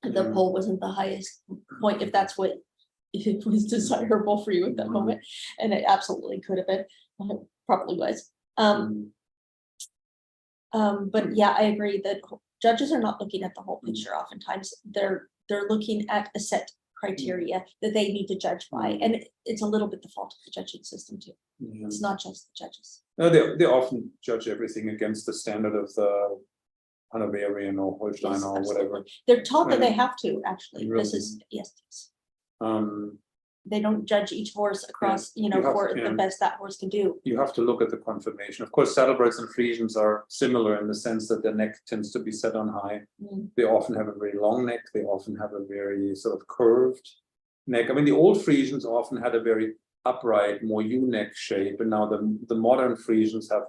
the pole wasn't the highest point, if that's what it was desirable for you at that moment, and it absolutely could have been, probably was. But yeah, I agree that judges are not looking at the whole picture. Oftentimes, they're looking at a set criteria that they need to judge by, and it's a little bit the fault of the judging system too. It's not just the judges. No, they often judge everything against the standard of the Hanoverian or Holstein or whatever. They're taught that they have to, actually. Really? This is yes. They don't judge each horse across, you know, for the best that horse can do. You have to look at the conformation. Of course, saddlebreds and Frisians are similar in the sense that their neck tends to be set on high. They often have a very long neck. They often have a very sort of curved neck. I mean, the old Frisians often had a very upright, more U-neck shape, and now the modern Frisians have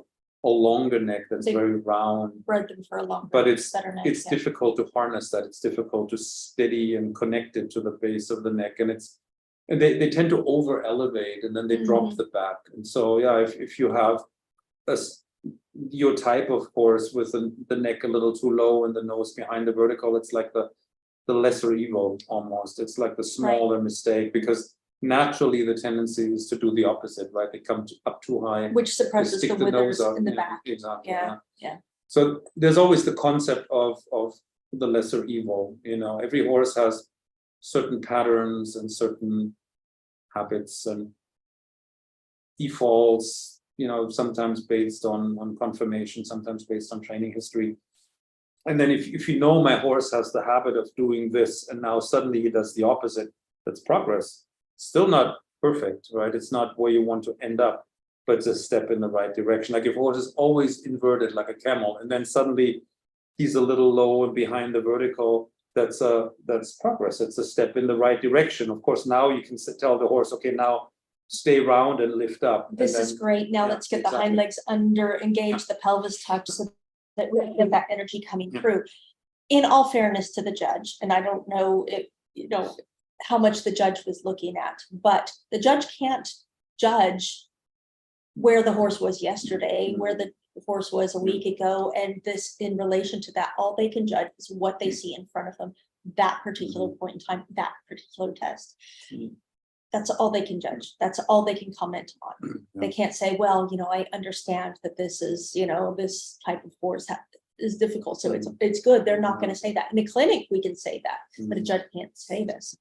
a longer neck that's very round. Bred them for a longer, but it's better neck, it's difficult to harness that. It's difficult to steady and connect it to the base of the neck, and they tend to over elevate, and then they drop the back. And so if you have your type of horse with the neck a little too low and the nose behind the vertical, it's like the lesser evil almost. It's like the smaller mistake, because naturally the tendency is to do the opposite, right? They come up too high, which suppresses the withers in the back. Exactly. Yeah. So there's always the concept of the lesser evil. Every horse has certain patterns and certain habits and defaults, sometimes based on conformation, sometimes based on training history. And then if my horse has the habit of doing this and now suddenly he does the opposite, that's progress. Still not perfect, right? It's not where you want to end up, but it's a step in the right direction. Like if a horse is always inverted like a camel, and then suddenly he's a little low and behind the vertical, that's progress. It's a step in the right direction. Of course, now you can tell the horse, okay, now stay round and lift up. This is great. Now let's get the hind legs under, engage the pelvis tucked so that we have that energy coming through. In all fairness to the judge, and I don't know if how much the judge was looking at, but the judge can't judge where the horse was yesterday, where the horse was a week ago, and this in relation to that, all they can judge is what they see in front of them, that particular point in time, that particular test. That's all they can judge. That's all they can comment on. They can't say, well, I understand that this is, this type of horse is difficult, so it's good. They're not going to say that. In a clinic, we can say that, but a judge can't say this.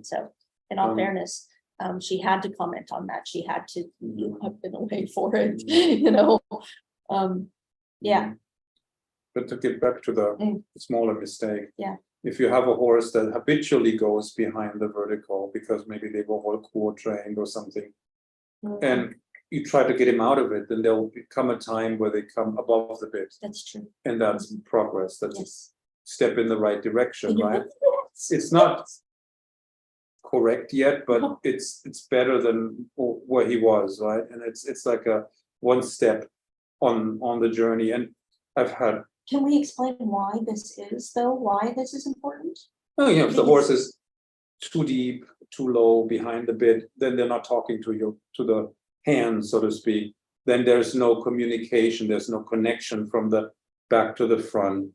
So, in all fairness, she had to comment on that. She had to have been away for it, But to get back to the smaller mistake, Yeah. if you have a horse that habitually goes behind the vertical because maybe they were all core trained or something, and you try to get him out of it, then there will become a time where they come above the bit. That's true. And that's progress. That's a step in the right direction, right? Yes. It's not correct yet, but it's better than where he was, right? And it's like a one step on the journey. And I've had. Can we explain why this is, though? Why this is important? Oh, if the horse is too deep, too low behind the bit, then they're not talking to the hand, so to speak. Then there's no communication, there's no connection from the back to the front.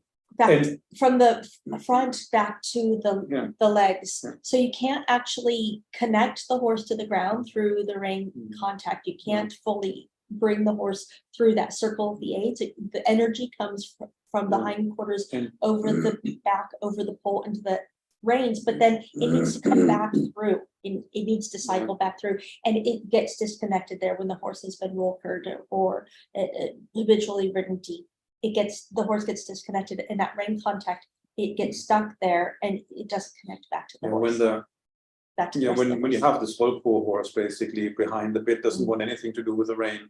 From the front back to the legs. So you can't actually connect the horse to the ground through the rein contact. You can't fully bring the horse through that circle of the aids. The energy comes from the hindquarters over the back, over the pole into the reins, but then it needs to come back through. It needs to cycle back through, and it gets disconnected there when the horse has been roll curved or habitually ridden deep. The horse gets disconnected, and that rein contact, it gets stuck there, and it doesn't connect back to the horse. When you have this whole poor horse basically behind the bit, doesn't want anything to do with the rein,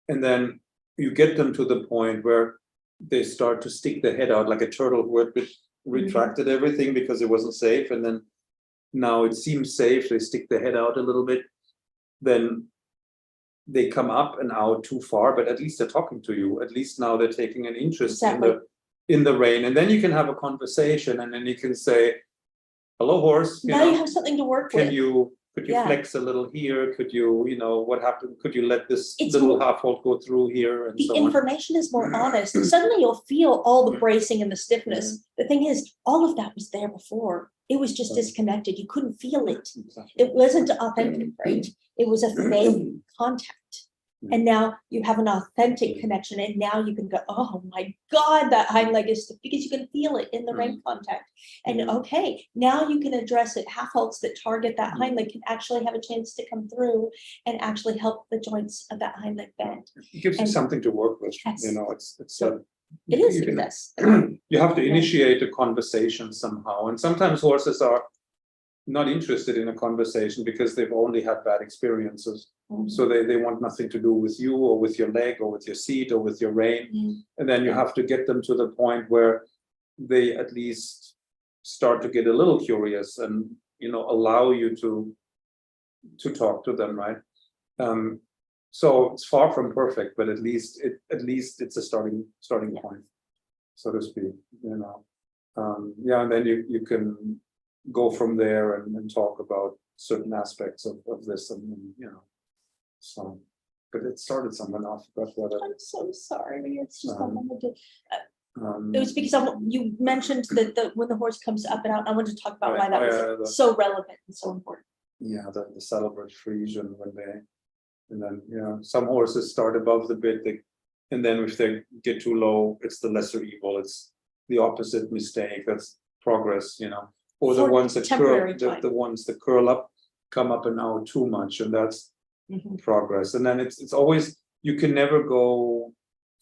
and then you get them to the point where they start to stick their head out like a turtle who had retracted everything because it wasn't safe, and then now it seems safe, they stick their head out a little bit, then they come up and out too far, but at least they're talking to you. At least now they're taking an interest in the rein, and then you can have a conversation, and then you can say, "Hello, horse. Now you have something to work with. Could you flex a little here? Could you, what happened? Could you let this little half hold go through here?" And the information is more honest. Suddenly you'll feel all the bracing and the stiffness. The thing is, all of that was there before. It was just disconnected. You couldn't feel it. It wasn't authentic, right? It was a fake contact. And now you have an authentic connection, and now you can go, oh my God, that hind leg is stiff, because you can feel it in the rein contact. And okay, now you can address it. Half halts that target that hind leg can actually have a chance to come through and actually help the joints of that hind leg bend. It gives you something to work with. Yes. It is success. You have to initiate a conversation somehow, and sometimes horses are not interested in a conversation because they've only had bad experiences. So they want nothing to do with you or with your leg or with your seat or with your rein. And then you have to get them to the point where they at least start to get a little curious and allow you to talk to them, right? So it's far from perfect, but at least it's a starting point, so to speak. And then you can go from there and talk about certain aspects of this, and so. But it started something off. I'm so sorry. It's just it was because you mentioned that when the horse comes up and out, I wanted to talk about why that was so relevant and so important. Yeah, the celebrate Frisian and then some horses start above the bit. And then if they get too low, it's the lesser evil. It's the opposite mistake. That's progress, Or the For ones that temporary curl, time. the ones that curl up, come up and out too much, and that's progress. And then it's always, you can never go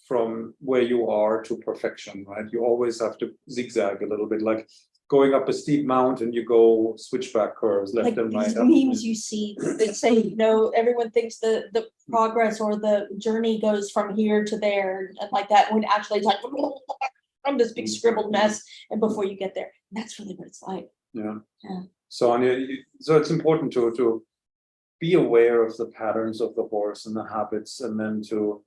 from where you are to perfection, right? You always have to zigzag a little bit, like going up a steep mountain, you go switchback curves left Like and right. these up. memes you see that say, everyone thinks the progress or the journey goes from here to there and like that, when actually it's like from this big scribbled mess, and before you get there, that's really what it's like. Yeah. Yeah. So so it's important to be aware of the patterns of the horse and the habits, and then to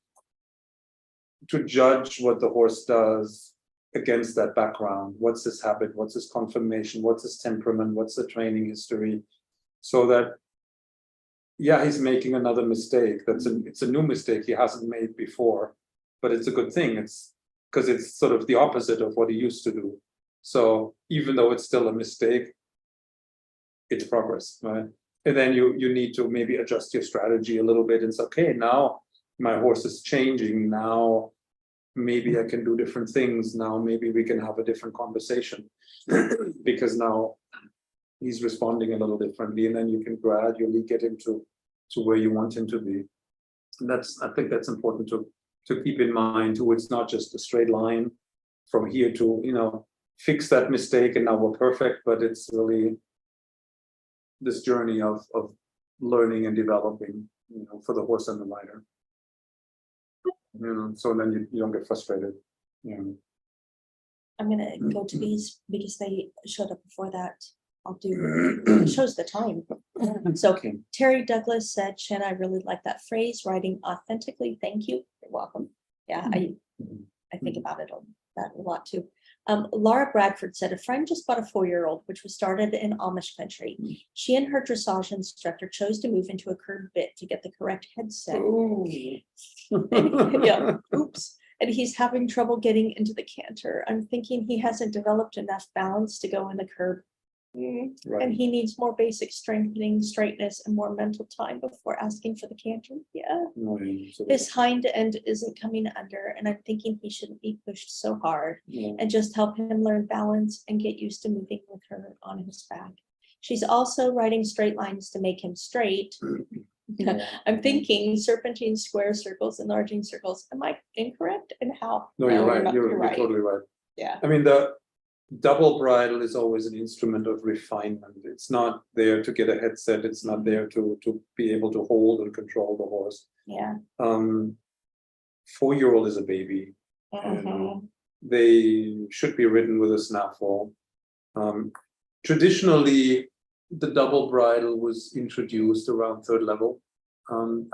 judge what the horse does against that background. What's his habit? What's his conformation? What's his temperament? What's the training history? So that, he's making another mistake. It's a new mistake he hasn't made before, but it's a good thing. It's because it's sort of the opposite of what he used to do. So even though it's still a mistake, it's progress, right? And then you need to maybe adjust your strategy a little bit. And it's okay, now my horse is changing. Now maybe I can do different things. Now maybe we can have a different conversation because now he's responding a little differently, and then you can gradually get him to where you want him to be. And I think that's important to keep in mind too. It's not just a straight line from here to, fix that mistake and now we're perfect, but it's really this journey of learning and developing, for the horse and the rider. So then you don't get frustrated. I'm gonna go to these because they showed up before that. I'll do, it shows the time. So Okay. Terry Douglas said, Shana, I really like that phrase, writing authentically. Thank you. You're welcome. Yeah, I think about that a lot too. Laura Bradford said, a friend just bought a 4-year-old, which was started in Amish country. She and her dressage instructor chose to move into a curved bit to get the correct headset. Yeah, oops. And he's having trouble getting into the canter. I'm thinking he hasn't developed enough balance to go in the curve. Right. And he needs more basic strengthening, straightness, and more mental time before asking for the canter. Yeah. His hind end isn't coming under, and I'm thinking he shouldn't be pushed so hard, and just help him learn balance and get used to moving with her on his back. She's also writing straight lines to make him straight. I'm thinking serpentine, square circles, enlarging circles. Am I incorrect? And how? No, you're right. not. You're totally right. Yeah. I mean, the double bridle is always an instrument of refinement. It's not there to get a headset. It's not there to be able to hold and control the horse. Yeah. 4-year-old is a baby. And they should be ridden with a snaffle. Traditionally, the double bridle was introduced around 3rd level.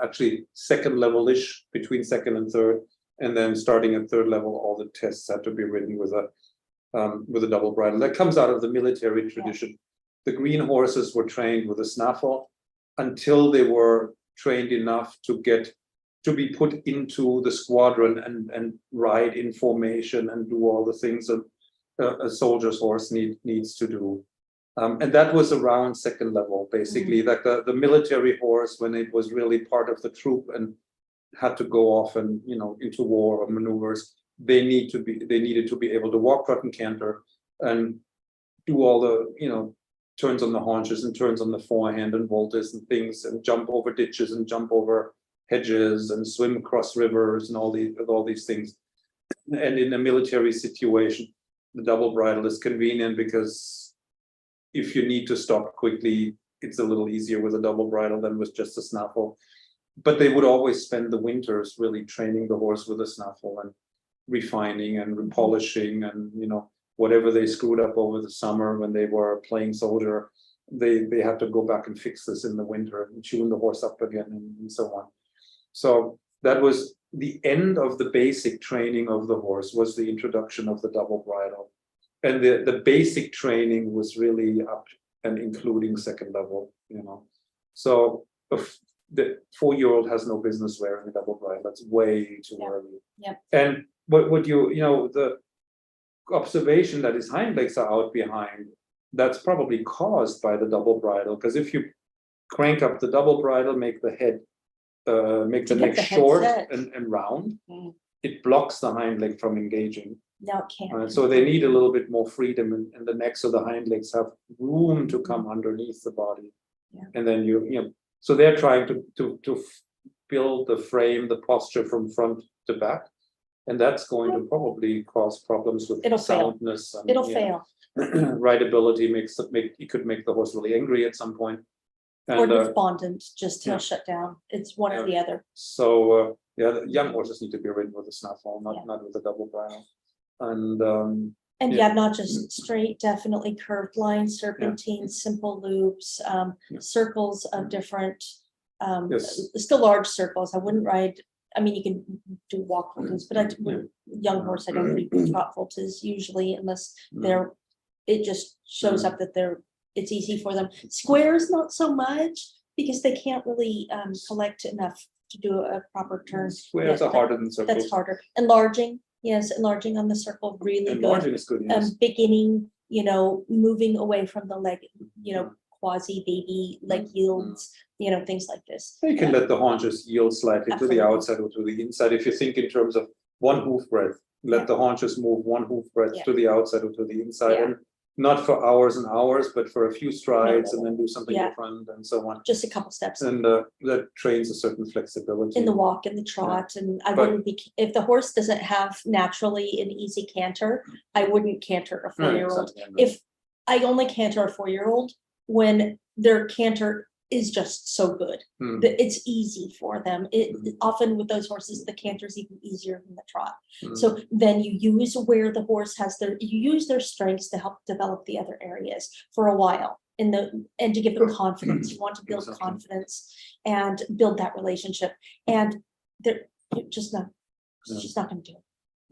Actually, 2nd level-ish, between 2nd and 3rd. And then starting at 3rd level, all the tests had to be ridden with a double bridle. That comes out of the military tradition. The green horses were trained with a snaffle until they were trained enough to be put into the squadron and ride in formation and do all the things that a soldier's horse needs to do. And that was around 2nd level, basically. Like the military horse, when it was really part of the troop and had to go off and into war or maneuvers, they needed to be able to walk, trot, and canter, and do all the turns on the haunches and turns on the forehand and voltas and things, and jump over ditches and jump over hedges and swim across rivers and all these things. And in a military situation, the double bridle is convenient because if you need to stop quickly, it's a little easier with a double bridle than with just a snaffle. But they would always spend the winters really training the horse with a snaffle and refining and repolishing, and whatever they screwed up over the summer when they were playing soldier, they had to go back and fix this in the winter and tune the horse up again and so on. So that was the end of the basic training of the horse, was the introduction of the double bridle. And the basic training was really up and including 2nd level, So the 4-year-old has no business wearing a double bridle. That's way too early. Yep. And what the observation that his hind legs are out behind, that's probably caused by the double bridle. Because if you crank up the double bridle, make the head, make the neck short and round, it blocks the hind leg from engaging. Now it can't. So they need a little bit more freedom in the neck, so the hind legs have room to come underneath the body. Yeah. And then so they're trying to build the frame, the posture from front to back, and that's going to probably cause problems with It'll fail. soundness. And, It'll fail. Rideability it could make the horse really angry at some point. Or And despondent, just he'll yeah. shut down. It's one or the other. so the young horses need to be ridden with a snaffle, Yeah. not with a double bridle. And And yeah. not just straight, definitely curved lines, serpentines, simple loops, circles of different, Yes. still large circles. I wouldn't ride. I mean, you can do walk halters, but young horse, I don't do trot halters usually unless they're. It just shows up that it's easy for them. Squares, not so much, because they can't really collect enough to do a proper turn. Squares are harder than circles. That's harder. Enlarging, yes, enlarging on the circle, really Enlarging good. is good. Yes. Beginning, moving away from the leg, quasi baby leg yields, things like this. You can let the haunches yield slightly Absolutely. to the outside or to the inside. If you think in terms of one hoof breadth, let the haunches move one hoof breadth to the outside or to the inside. Yeah. And not for hours and hours, but for a few strides and then do something Yeah. different and so on. Just a couple steps. And that trains a certain flexibility. In the walk and the trot, and I wouldn't be, if the horse doesn't have naturally an easy canter, I wouldn't canter a 4-year-old. Exactly. If I only canter a 4-year-old when their canter is just so good that it's easy for them. Often with those horses, the canter is even easier than the trot. So then you use where the horse has you use their strengths to help develop the other areas for a while. And to give them confidence. You want to build confidence and build that relationship. And they're just not going to do it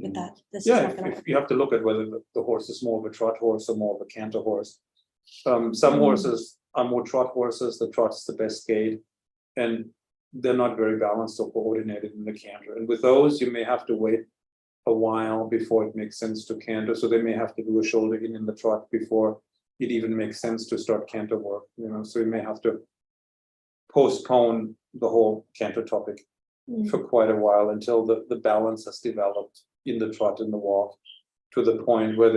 with that. This is not going to if you have to look at whether the horse is more of a trot horse or more of a canter horse. Some horses are more trot horses. The trot is the best gait, and they're not very balanced or coordinated in the canter. And with those, you may have to wait a while before it makes sense to canter. So they may have to do a shoulder in the trot before it even makes sense to start canter work. So you may have to postpone the whole canter topic for quite a while until the balance has developed in the trot and the walk to the point where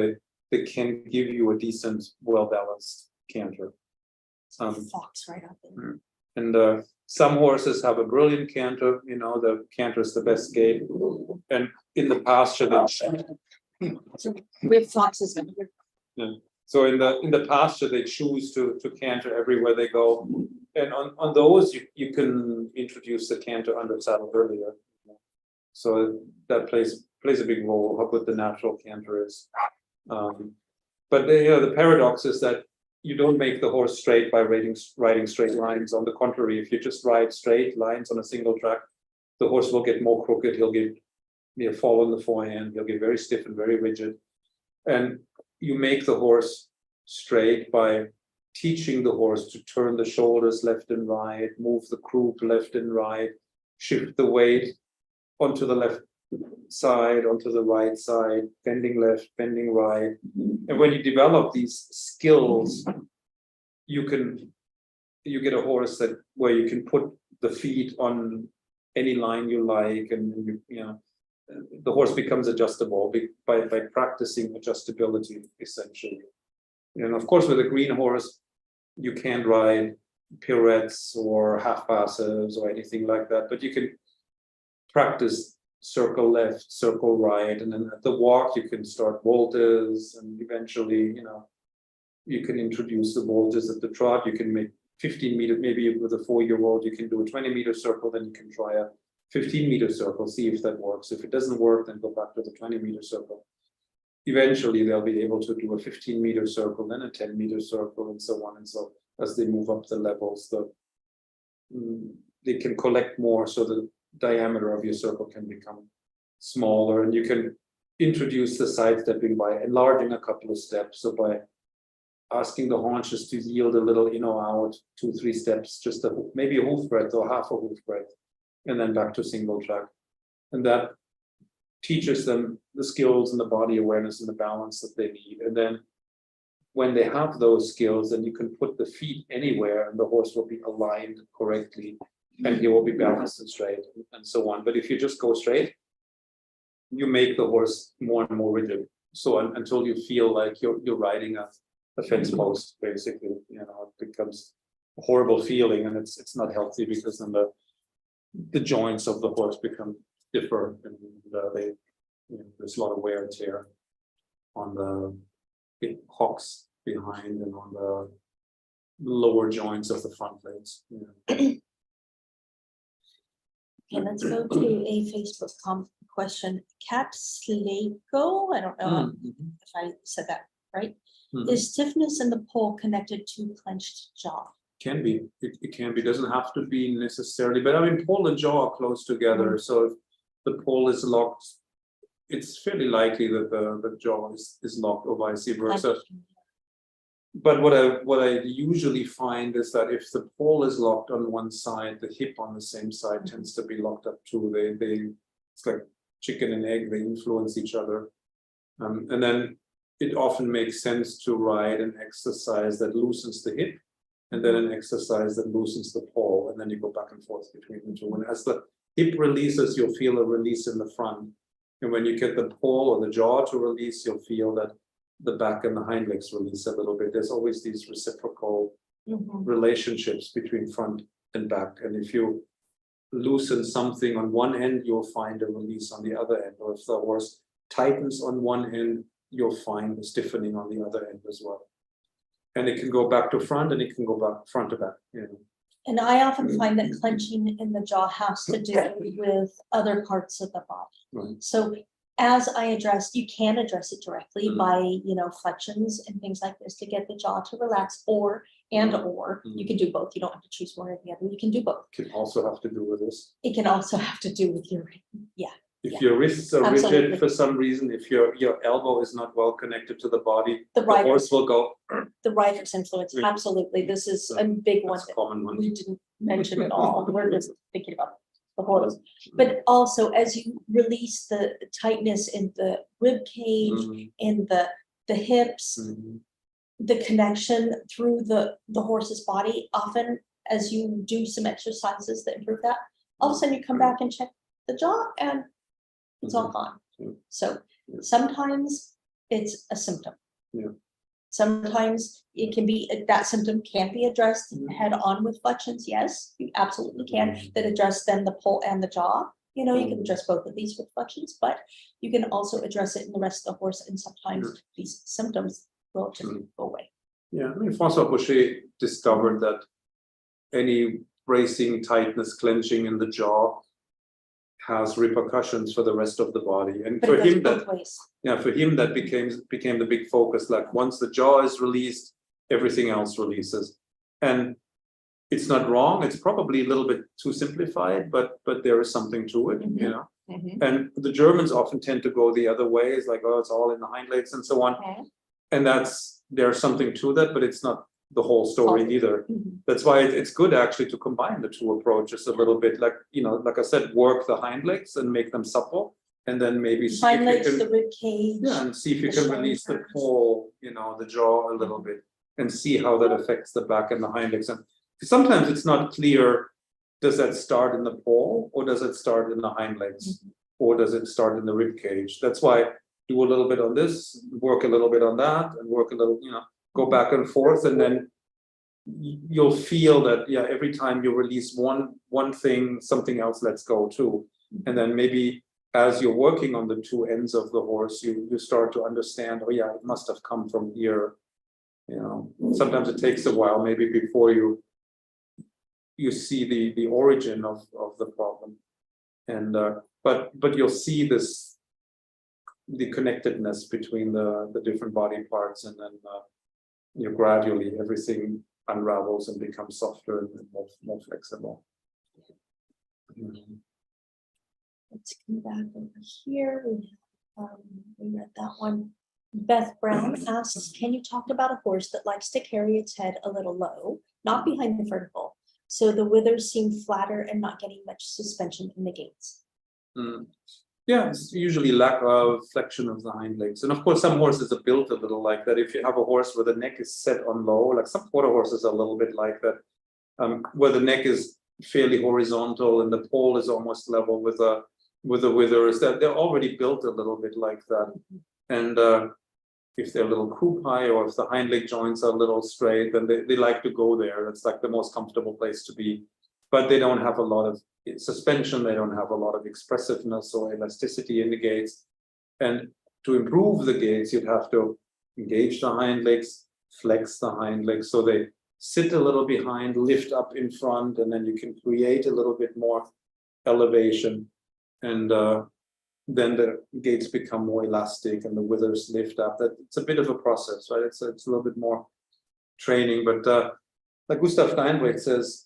they can give you a decent, well-balanced canter. fox right up there. And some horses have a brilliant canter. The canter is the best gait. And in the pasture, So we have foxes. so in the pasture, they choose to canter everywhere they go. And on those, you can introduce the canter under saddle earlier. So that plays a big role, how good the natural canter is. But the paradox is that you don't make the horse straight by riding straight lines. On the contrary, if you just ride straight lines on a single track, the horse will get more crooked. He'll fall on the forehand. He'll get very stiff and very rigid. And you make the horse straight by teaching the horse to turn the shoulders left and right, move the croup left and right, shift the weight onto the left side, onto the right side, bending left, bending right. And when you develop these skills, you get a horse where you can put the feet on any line you like, and the horse becomes adjustable by practicing adjustability, essentially. And of course, with a green horse, you can't ride pirouettes or half passes or anything like that, but you can practice circle left, circle right, and then at the walk you can start voltas, and eventually you can introduce the voltas at the trot. You can make 15 meter, maybe with a 4-year-old you can do a 20-meter circle, then you can try a 15-meter circle, see if that works. If it doesn't work, then go back to the 20-meter circle. Eventually they'll be able to do a 15-meter circle, then a 10-meter circle, and so on. And so as they move up the levels, they can collect more, so the diameter of your circle can become smaller, and you can introduce the sidestepping by enlarging a couple of steps. So by asking the haunches to yield a little in or out, 2-3 steps, just maybe a hoof breadth or half a hoof breadth, and then back to single track. And that teaches them the skills and the body awareness and the balance that they need. And then when they have those skills, then you can put the feet anywhere and the horse will be aligned correctly, and he will be balanced and straight, and so on. But if you just go straight, you make the horse more and more rigid. So until you feel like you're riding a fence post, basically, it becomes a horrible feeling, and it's not healthy, because then the joints of the horse become different, and they there's a lot of wear and tear on the big hocks behind and on the lower joints of the front legs. Okay, let's go to a Facebook question. Cat Slako, I don't know if I said that right. Is stiffness in the pole connected to clenched jaw? Can be. It can be. Doesn't have to be necessarily. But I mean, pole and jaw are close together. So if the pole is locked, it's fairly likely that the jaw is locked, or vice versa. But what I usually find is that if the pole is locked on one side, the hip on the same side tends to be locked up too. It's like chicken and egg. They influence each other, and then it often makes sense to ride an exercise that loosens the hip, and then an exercise that loosens the pole, and then you go back and forth between the two. And as the hip releases, you'll feel a release in the front, and when you get the pole or the jaw to release, you'll feel that the back and the hind legs release a little bit. There's always these reciprocal relationships between front and back, and if you loosen something on one end, you'll find a release on the other end, or if the horse tightens on one end, you'll find the stiffening on the other end as well. And it can go back to front, and it can go back front to back. And I often find that clenching in the jaw has to do with other parts of the body. Right. So as I addressed, you can address it directly by, flexions and things like this to get the jaw to relax, or you can do both. You don't have to choose one or the other. You can do both. Can also have to do with this. It can also have to do with your, If your wrists are Absolutely. rigid for some reason, if your elbow is not well connected to the body, the the rider, horse will go. the rider's influence. Absolutely. This is a big one That's a that common one. we didn't mention at all. We're just thinking about the horse. But also, as you release the tightness in the rib cage, in the hips, the connection through the horse's body, often as you do some exercises that improve that, all of a sudden you come back and check the jaw, and it's all gone. So sometimes it's a symptom. Sometimes it can be, that symptom can be addressed head on with flexions. Yes, you absolutely can. That address then the pole and the jaw. You can address both of these with flexions, but you can also address it in the rest of the horse, and sometimes these symptoms will just go away. Yeah, I mean, Francois Boucher discovered that any bracing, tightness, clenching in the jaw has repercussions for the rest of the body. And But for it goes him both ways. for him that became the big focus. Like once the jaw is released, everything else releases. And it's not wrong. It's probably a little bit too simplified, but there is something to it, And the Germans often tend to go the other way. It's like, oh, it's all in the hind legs and so on. And there's something to that, but it's not the whole story either. That's why it's good actually to combine the two approaches a little bit. Like, like I said, work the hind legs and make them supple, and then maybe see Hind if you legs, can, the rib cage. and see if you the can release the shoulders. pole, the jaw a little bit, and see how that affects the back and the hind legs. And sometimes it's not clear, does that start in the pole, or does it start in the hind legs, or does it start in the rib cage? That's why do a little bit on this, work a little bit on that, and work a little, go back and forth, and then you'll feel that every time you release one thing, something else lets go too. And then maybe as you're working on the two ends of the horse, you start to understand, oh yeah, it must have come from here. Sometimes it takes a while, maybe before you see the origin of the problem. And but you'll see the connectedness between the different body parts, and then gradually everything unravels and becomes softer and more flexible. Let's come back over here. We read that one. Beth Brown asks, can you talk about a horse that likes to carry its head a little low, not behind the vertical, so the withers seem flatter and not getting much suspension in the gaits? Yeah, it's usually lack of flexion of the hind legs. And of course, some horses are built a little like that. If you have a horse where the neck is set on low, like some quarter horses are a little bit like that, where the neck is fairly horizontal and the pole is almost level with with the withers, that they're already built a little bit like that. And if they're a little croup high, or if the hind leg joints are a little straight, then they like to go there. It's like the most comfortable place to be. But they don't have a lot of suspension, they don't have a lot of expressiveness or elasticity in the gaits. And to improve the gaits, you'd have to engage the hind legs, flex the hind legs, so they sit a little behind, lift up in front, and then you can create a little bit more elevation. And then the gaits become more elastic and the withers lift up. That it's a bit of a process, right? It's a little bit more training, but like Gustav Steinweg says,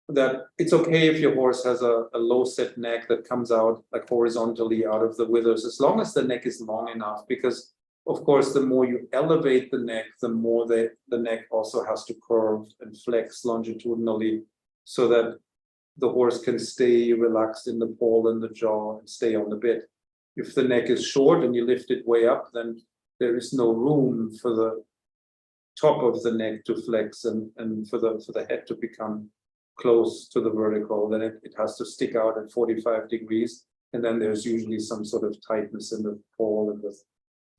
that it's okay if your horse has a low set neck that comes out like horizontally out of the withers, as long as the neck is long enough, because of course, the more you elevate the neck, the more the neck also has to curve and flex longitudinally, so that the horse can stay relaxed in the poll and the jaw and stay on the bit. If the neck is short and you lift it way up, then there is no room for the top of the neck to flex and for the head to become close to the vertical. Then it has to stick out at 45 degrees. And then there's usually some sort of tightness in the poll and the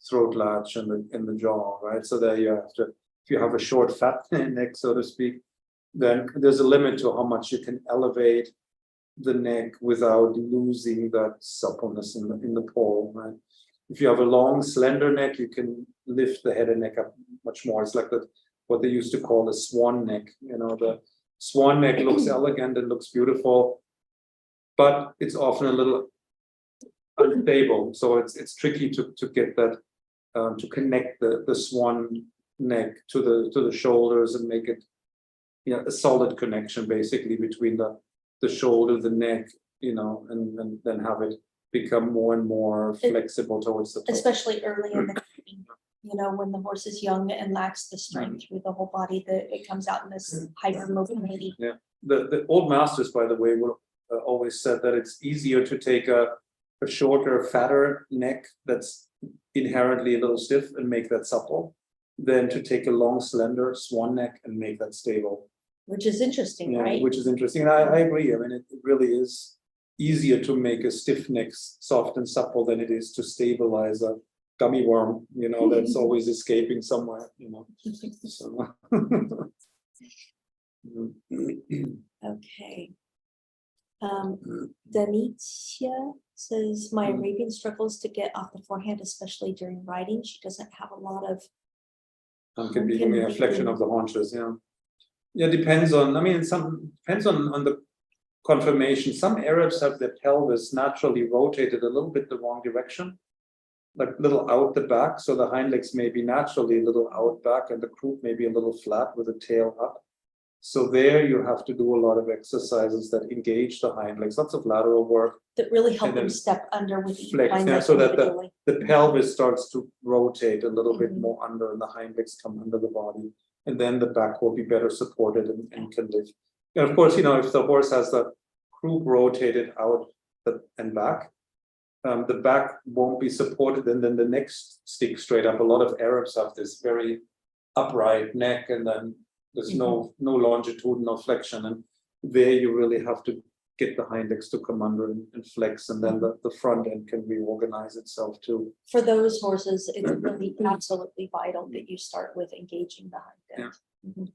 throat latch and in the jaw, right? So there you have to, if you have a short fat neck, so to speak, then there's a limit to how much you can elevate the neck without losing that suppleness in the poll, right? If you have a long, slender neck, you can lift the head and neck up much more. It's like what they used to call the swan neck. You know, the swan neck looks elegant and looks beautiful, but it's often a little unstable. So it's tricky to get that to connect the swan neck to the shoulders and make it, you know, a solid connection basically between the shoulder, the neck, you know, and then have it become more and more flexible towards the top. Especially early in the training, you know, when the horse is young and lacks the strength through the whole body, that it comes out in this hyper mobility. Yeah, the old masters, by the way, were always said that it's easier to take a shorter, fatter neck that's inherently a little stiff and make that supple, than to take a long, slender swan neck and make that stable. Which is interesting, right? Which is interesting. And I agree. I mean, it really is easier to make a stiff neck soft and supple than it is to stabilize a gummy worm, you know, that's always escaping somewhere, you know. So. Okay. Danitia says, my Arabian struggles to get off the forehand, especially during riding. She doesn't have a lot of Can be a flexion of the haunches, yeah. Yeah, depends on, I mean, depends on the conformation. Some Arabs have their pelvis naturally rotated a little bit the wrong direction, like a little out the back. So the hind legs may be naturally a little out back and the croup may be a little flat with the tail up. So there you have to do a lot of exercises that engage the hind legs, lots of lateral work. that really help them step under with each Flex, hind yeah, leg so that individually. the pelvis starts to rotate a little bit more under and the hind legs come under the body. And then the back will be better supported and can lift. And of course, you know, if the horse has the croup rotated out and back, the back won't be supported and then the neck sticks straight up. A lot of Arabs have this very upright neck and then there's no longitudinal flexion. And there you really have to get the hind legs to come under and flex, and then the front end can reorganize itself too. For those horses, it's really absolutely vital that you start with engaging the hind end.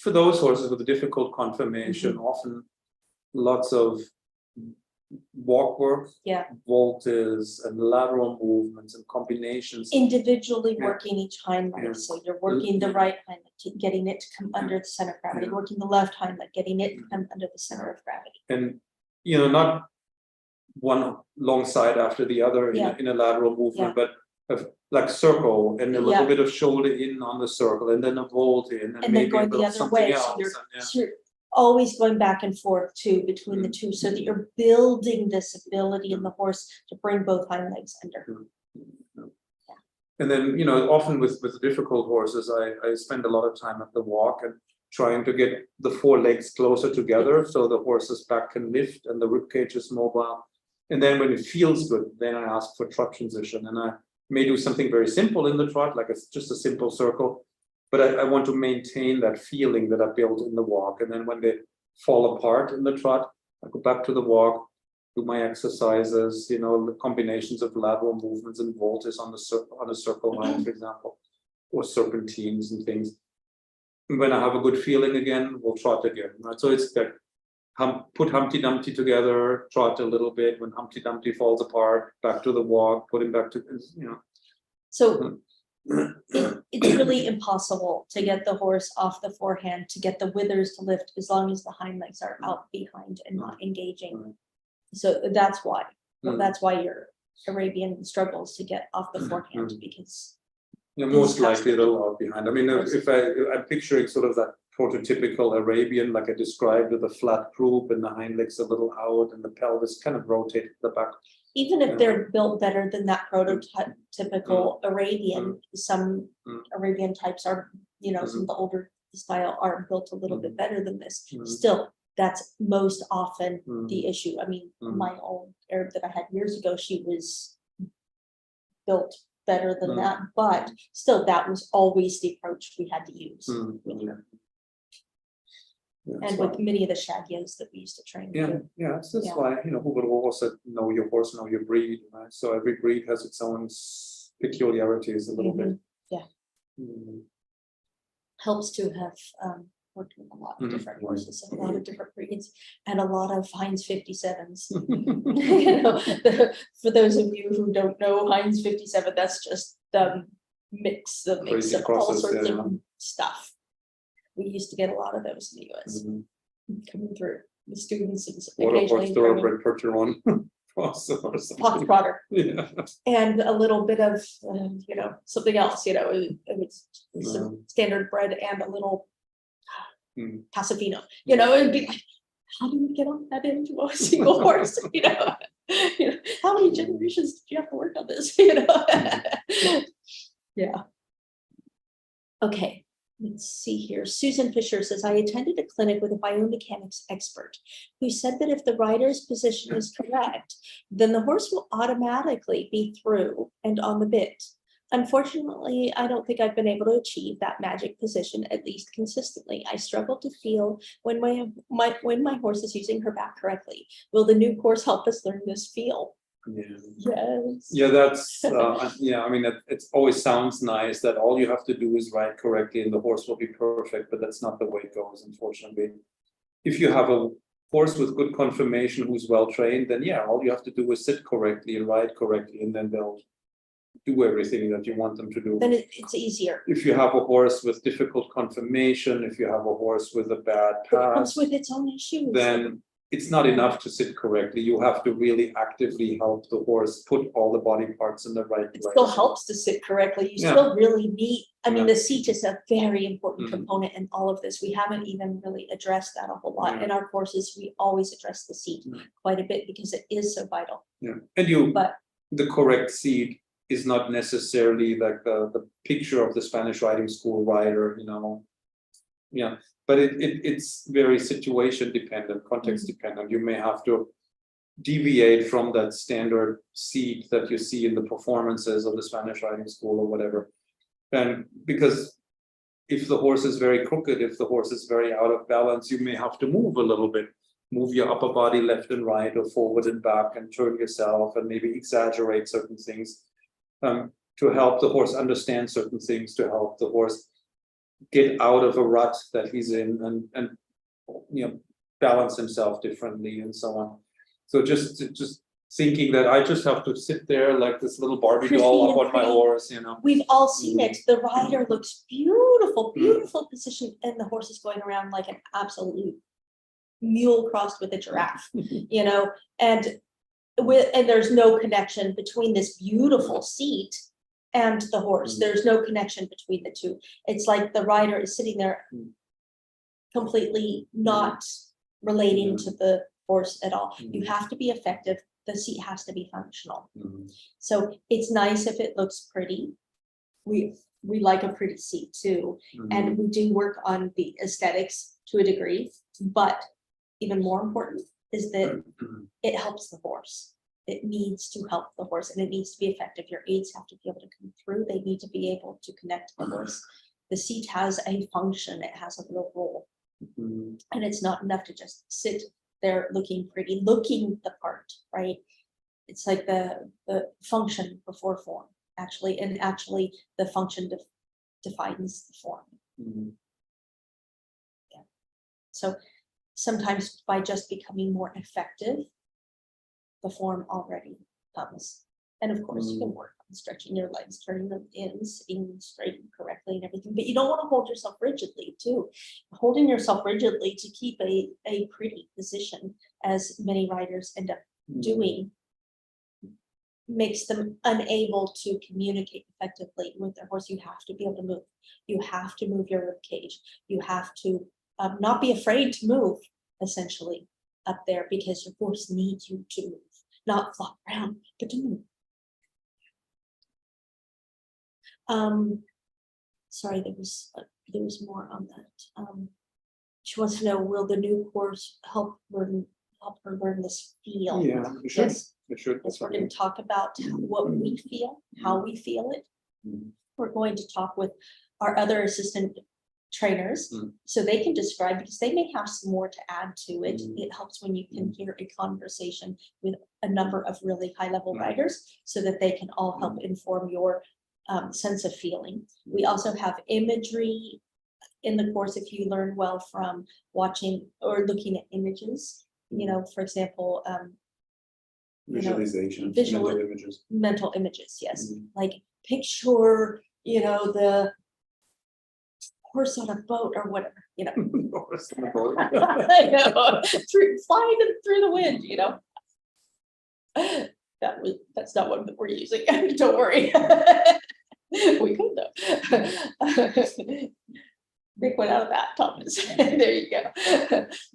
For those horses with a difficult conformation, often lots of walk work, voltas and lateral movements and combinations. Individually working each hind leg. So you're working the right hind leg, getting it to come under the center of gravity, working the left hind leg, getting it to come under the center of gravity. And, you know, not one long side after the other in a lateral movement, but like circle and a little bit of shoulder in on the circle and then a volt in and maybe then going the other way. So you're always going back and forth too between the two, so that you're building this ability in the horse to bring both hind legs under. And then, you know, often with difficult horses, I spend a lot of time at the walk and trying to get the four legs closer together so the horse's back can lift and the rib cage is mobile. And then when it feels good, then I ask for trot transition, and I may do something very simple in the trot, like it's just a simple circle. But I want to maintain that feeling that I built in the walk. And then when they fall apart in the trot, I go back to the walk, do my exercises, you know, the combinations of lateral movements and volts on a circle line, for example, or serpentines and things. And when I have a good feeling again, we'll trot again. Right? So it's that put Humpty Dumpty together, trot a little bit. When Humpty Dumpty falls apart, back to the walk, put him back to, you know. So it's really impossible to get the horse off the forehand, to get the withers to lift as long as the hind legs are out behind and not engaging. So that's why. Well, that's why your Arabian struggles to get off the forehand, because most likely they'll out behind. I mean, if I'm picturing sort of that prototypical Arabian, like I described, with a flat croup and the hind legs a little out and the pelvis kind of rotated to the back. Even if they're built better than that prototypical Arabian, some Arabian types are, you know, some of the older style are built a little bit better than this. Still, that's most often the issue. I mean, my old Arab that I had years ago, she was built better than that, but still, that was always the approach we had to use with her. And with many of the shagyas that we used to train. That's why, you know, who would also said, know your horse, know your breed, right? So every breed has its own peculiarities a little bit. Helps to have worked with a lot of different horses, a lot of different breeds, and a lot of Heinz 57s. You know, for those of you who don't know Heinz 57, that's just the mix of all sorts of stuff. We used to get a lot of those in the US coming through the students and occasionally thoroughbred Percheron. Fox Trotter, and a little bit of you know, something else, you know, it was some standard bred and a little Pasofino, you know, it'd be like, how do we get on that into a single horse? You know, how many generations did you have to work on this? You know, Okay. Let's see here. Susan Fisher says, I attended a clinic with a biomechanics expert who said that if the rider's position is correct, then the horse will automatically be through and on the bit. Unfortunately, I don't think I've been able to achieve that magic position, at least consistently. I struggle to feel when my horse is using her back correctly. Will the new course help us learn this feel? Yes. That's I mean, it always sounds nice that all you have to do is ride correctly and the horse will be perfect, but that's not the way it goes, unfortunately. If you have a horse with good conformation who's well trained, then all you have to do is sit correctly and ride correctly, and then they'll do everything that you want them to do. Then it's easier. If you have a horse with difficult conformation, if you have a horse with a bad path, it comes with its own issues. Then it's not enough to sit correctly. You have to really actively help the horse put all the body parts in the right place. It still helps to sit correctly. You still really need, I mean, the seat is a very important component in all of this. We haven't even really addressed that a whole lot. In our courses, we always address the seat quite a bit because it is so vital. And the correct seat is not necessarily like the picture of the Spanish riding school rider, you know. But it's very situation dependent, context dependent. You may have to deviate from that standard seat that you see in the performances of the Spanish riding school or whatever. And because if the horse is very crooked, if the horse is very out of balance, you may have to move a little bit, move your upper body left and right or forward and back and turn yourself and maybe exaggerate certain things to help the horse understand certain things, to help the horse get out of a rut that he's in and balance himself differently and so on. So just thinking that I just have to sit there like this little Barbie doll up on my horse, you know. We've all seen it. The rider looks beautiful, beautiful position, and the horse is going around like an absolute mule crossed with a giraffe, you know, and there's no connection between this beautiful seat and the horse. There's no connection between the two. It's like the rider is sitting there completely not relating to the horse at all. You have to be effective. The seat has to be functional. So it's nice if it looks pretty. We like a pretty seat too. And we do work on the aesthetics to a degree, but even more important is that it helps the horse. It needs to help the horse and it needs to be effective. Your aids have to be able to come through. They need to be able to connect to the horse. The seat has a function. It has a real role. And it's not enough to just sit they're looking pretty, looking the part, right? It's like the function before form, actually, and actually the function defines the form. Mhm. Yeah. So sometimes by just becoming more effective, the form already comes. And of course, you can work on stretching your legs, turning them in, sitting straight and correctly and everything, but you don't want to hold yourself rigidly too. Holding yourself rigidly to keep a pretty position, as many riders end up doing, makes them unable to communicate effectively with their horse. You have to be able to move. You have to move your rib cage. You have to not be afraid to move, essentially, up there, because your horse needs you to move, not flop around, but to move. Sorry, there was more on that. She wants to know, will the new course help her learn this feel? Yeah, it should. Yes. It should. Yes, we're going to talk about what we feel, how we feel it. We're going to talk with our other assistant trainers so they can describe, because they may have some more to add to it. It helps when you can hear a conversation with a number of really high level riders so that they can all help inform your sense of feeling. We also have imagery in the course if you learn well from watching or looking at images. You know, for example, Visualization, mental images, yes. Like picture, the horse on a boat or whatever, Horse on a boat. I know, flying through the wind, That's not what we're using. Don't worry. We could though. Make one out of that, Thomas. There you go.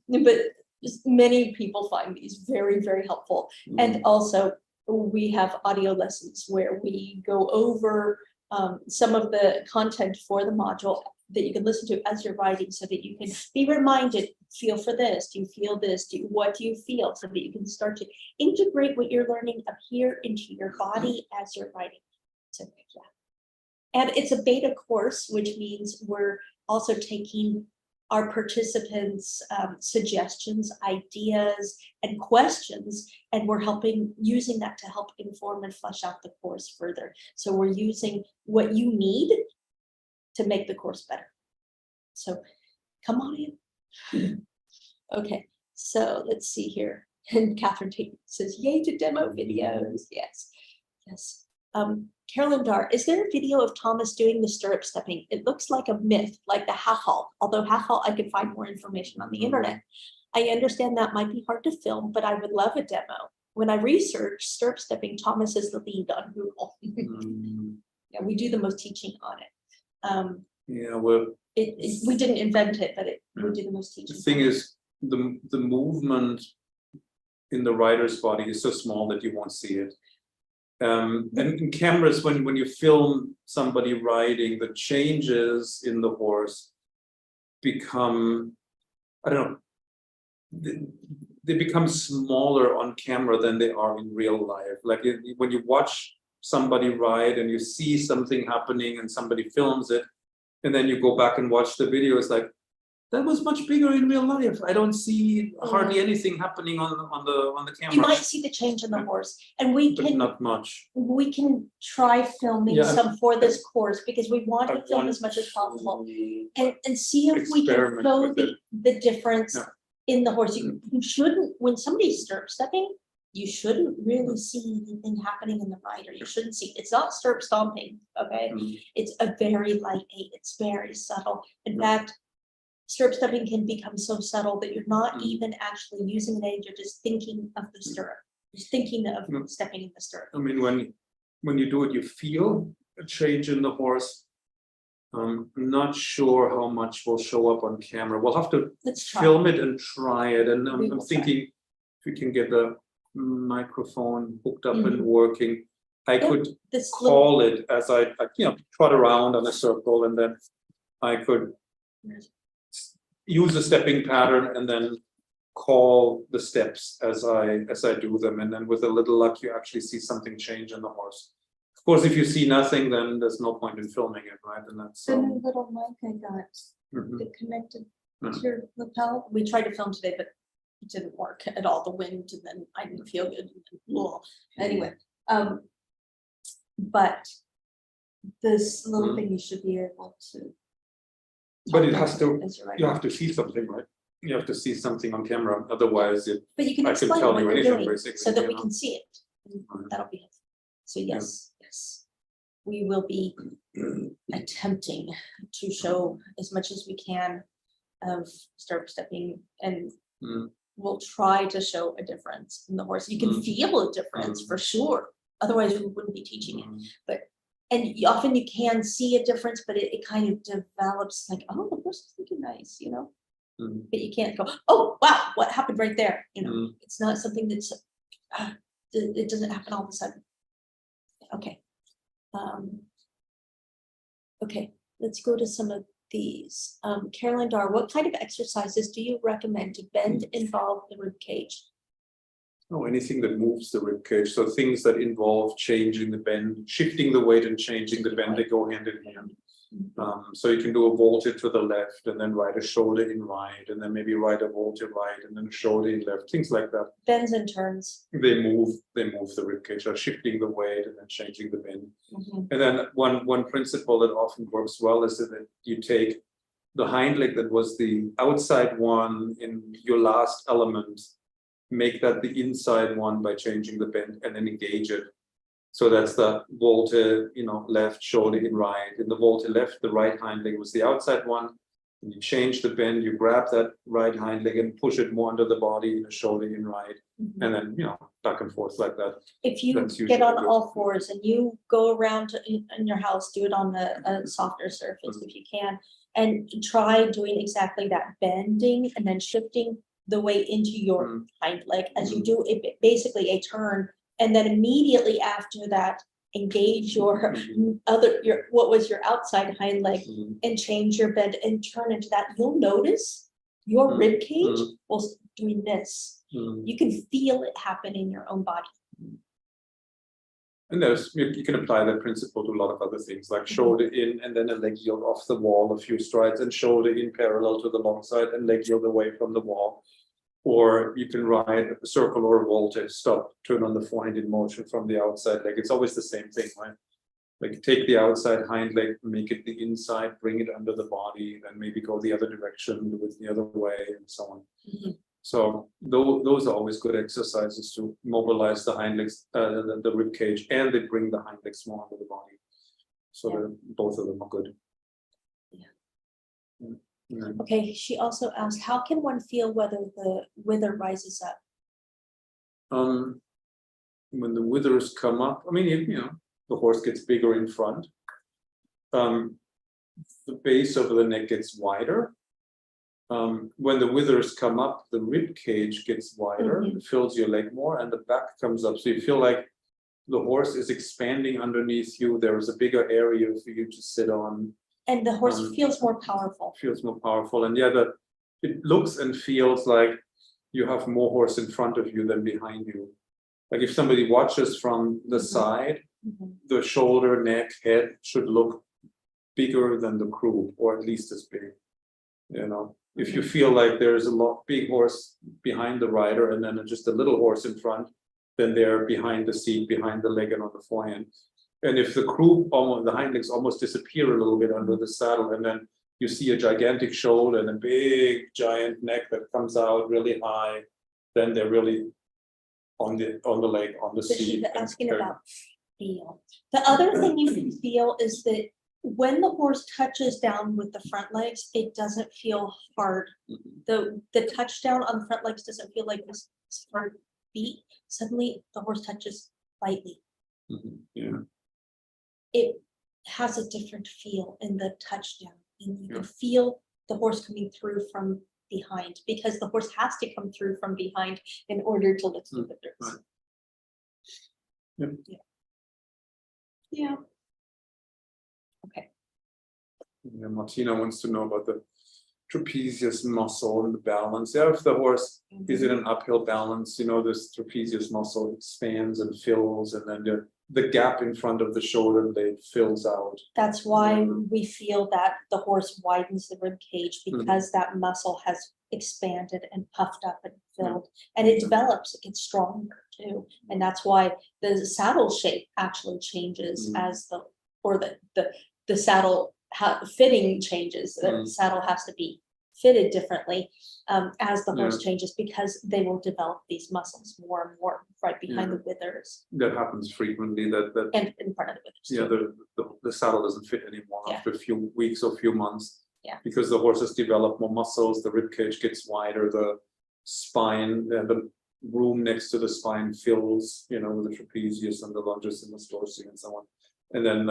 But just many people find these very, very helpful. And also we have audio lessons where we go over some of the content for the module that you can listen to as you're riding, so that you can be reminded, feel for this, do you feel this, what do you feel, so that you can start to integrate what you're learning up here into your body as you're riding. So yeah. And it's a beta course, which means we're also taking our participants' suggestions, ideas, and questions, and we're using that to help inform and flesh out the course further. So we're using what you need to make the course better. So come on in. Okay, so let's see here. And Catherine Tate says, yay to demo videos. Yes, yes. Carolyn Dar, is there a video of Thomas doing the stirrup stepping? It looks like a myth, like the half-halt, although half-halt I could find more information on the internet. I understand that might be hard to film, but I would love a demo. When I researched stirrup stepping, Thomas is the lead on Google. Yeah, we do the most teaching on it. Yeah, well, we didn't invent it, but we do the most teaching. The thing is, the movement in the rider's body is so small that you won't see it. And in cameras, when you film somebody riding, the changes in the horse become, I don't know, they become smaller on camera than they are in real life. Like when you watch somebody ride and you see something happening and somebody films it, and then you go back and watch the video, it's like, that was much bigger in real life. I don't see hardly anything happening on the camera. You might see the change in the horse, and we but can not much. We can try filming some for this course, because we want to film as much as possible and see if we can show the difference in the horse. You shouldn't, when somebody's stirrup stepping, you shouldn't really see anything happening in the rider. You shouldn't see, it's not stirrup stomping, okay? It's a very light aid, it's very subtle. In fact, stirrup stepping can become so subtle that you're not even actually using an aid, you're just thinking of the stirrup. You're thinking of stepping in the stirrup. I mean, when you do it, you feel a change in the horse. I'm not sure how much will show up on camera. We'll have to film it and try it. And I'm thinking if we can get the microphone hooked up and working, I could call it as I trot around on a circle, and then I could use a stepping pattern and then call the steps as I do them, and then with a little luck you actually see something change in the horse. Of course, if you see nothing, then there's no point in filming it, right? And that's the new little mic I got that connected to your lapel. We tried to film today, but it didn't work at all. The wind, and then I didn't feel good. Anyway, but this little thing you should be able to. But it has to, as you're you writing. have to see something, right? You have to see something on camera, otherwise it, But you can I can explain tell what you you're anything, doing basically, so that you we know? can see it. And Right. that'll be helpful. So yes, yes, we will be attempting to show as much as we can of stepping, and Mm. we'll try to show a difference in the horse. You can feel a difference for sure. Otherwise, we wouldn't be teaching it. And often you can see a difference, but it kind of develops like, oh, the horse is looking nice, you know. But you can't go, oh wow, what happened right there? You know, it's not something that's it doesn't happen all of a sudden. Okay. Okay, let's go to some of these. Caroline Dar, what kind of exercises do you recommend to bend involve the rib cage? Oh, anything that moves the rib cage. So things that involve changing the bend, shifting the weight and changing the bend, they go hand in hand. So you can do a vaulted to the left and then ride a shoulder in right, and then maybe ride a vaulted right and then a shoulder in left, things like that. Bends and turns. They move the rib cage, or shifting the weight and then changing the bend. And then one principle that often works well is that you take the hind leg that was the outside one in your last element, make that the inside one by changing the bend, and then engage it. So that's the volte, left shoulder in right. In the volte left, the right hind leg was the outside one. And you change the bend, you grab that right hind leg and push it more under the body in a shoulder in right. And then, back and forth like that. If you That's get usually on good. all fours and you go around in your house, do it on a softer surface if you can, and try doing exactly that, bending and then shifting the weight into your hind leg as you do it, basically a turn, and then immediately after that engage your what was your outside hind leg and change your bend and turn into that. You'll notice your rib cage will doing this. You can feel it happen in your own body. And you can apply that principle to a lot of other things, like shoulder in and then a leg yield off the wall a few strides, and shoulder in parallel to the long side and leg yield away from the wall. Or you can ride a circle or a volte, stop, turn on the forehand in motion from the outside leg. It's always the same thing, right? Like take the outside hind leg, make it the inside, bring it under the body, then maybe go the other direction, do it the other way, and so on. So those are always good exercises to mobilize the hind legs, the rib cage, and they bring the hind legs more under the body. So that both of them are good. Okay, she also asked, how can one feel whether the wither rises up? When the withers come up, I mean, the horse gets bigger in front. The base of the neck gets wider. When the withers come up, the rib cage gets wider, it fills your leg more, and the back comes up. So you feel like the horse is expanding underneath you. There is a bigger area for you to sit on. And the horse feels more powerful. Feels more powerful. And it looks and feels like you have more horse in front of you than behind you. Like if somebody watches from the side, the shoulder, neck, head should look bigger than the croup, or at least as big. If you feel like there's a big horse behind the rider and then just a little horse in front, then they're behind the seat, behind the leg and on the forehand. And if the croup, the hind legs almost disappear a little bit under the saddle, and then you see a gigantic shoulder and a big giant neck that comes out really high, then they're really on the leg, on the seat. She's asking about feel. The other thing you can feel is that when the horse touches down with the front legs, it doesn't feel hard. The touchdown on the front legs doesn't feel like this hard beat. Suddenly the horse touches lightly. It has a different feel in the touchdown, and you can feel the horse coming through from behind, because the horse has to come through from behind in order to lift the withers. Okay. Martina wants to know about the trapezius muscle and the balance. If the horse is in an uphill balance, this trapezius muscle expands and fills, and then the gap in front of the shoulder blade fills out. That's why we feel that the horse widens the rib cage, because that muscle has expanded and puffed up and filled, and it develops, it gets stronger too. And that's why the saddle shape actually changes as the saddle fitting changes. The saddle has to be fitted differently as the horse changes, because they will develop these muscles more and more right behind the withers. That happens frequently. That And in front of the withers. Yeah, the saddle doesn't fit anymore after a few weeks or few months. Yeah. Because the horses develop more muscles, the rib cage gets wider, the spine, the room next to the spine fills, with the trapezius and the longissimus dorsi and so on. And then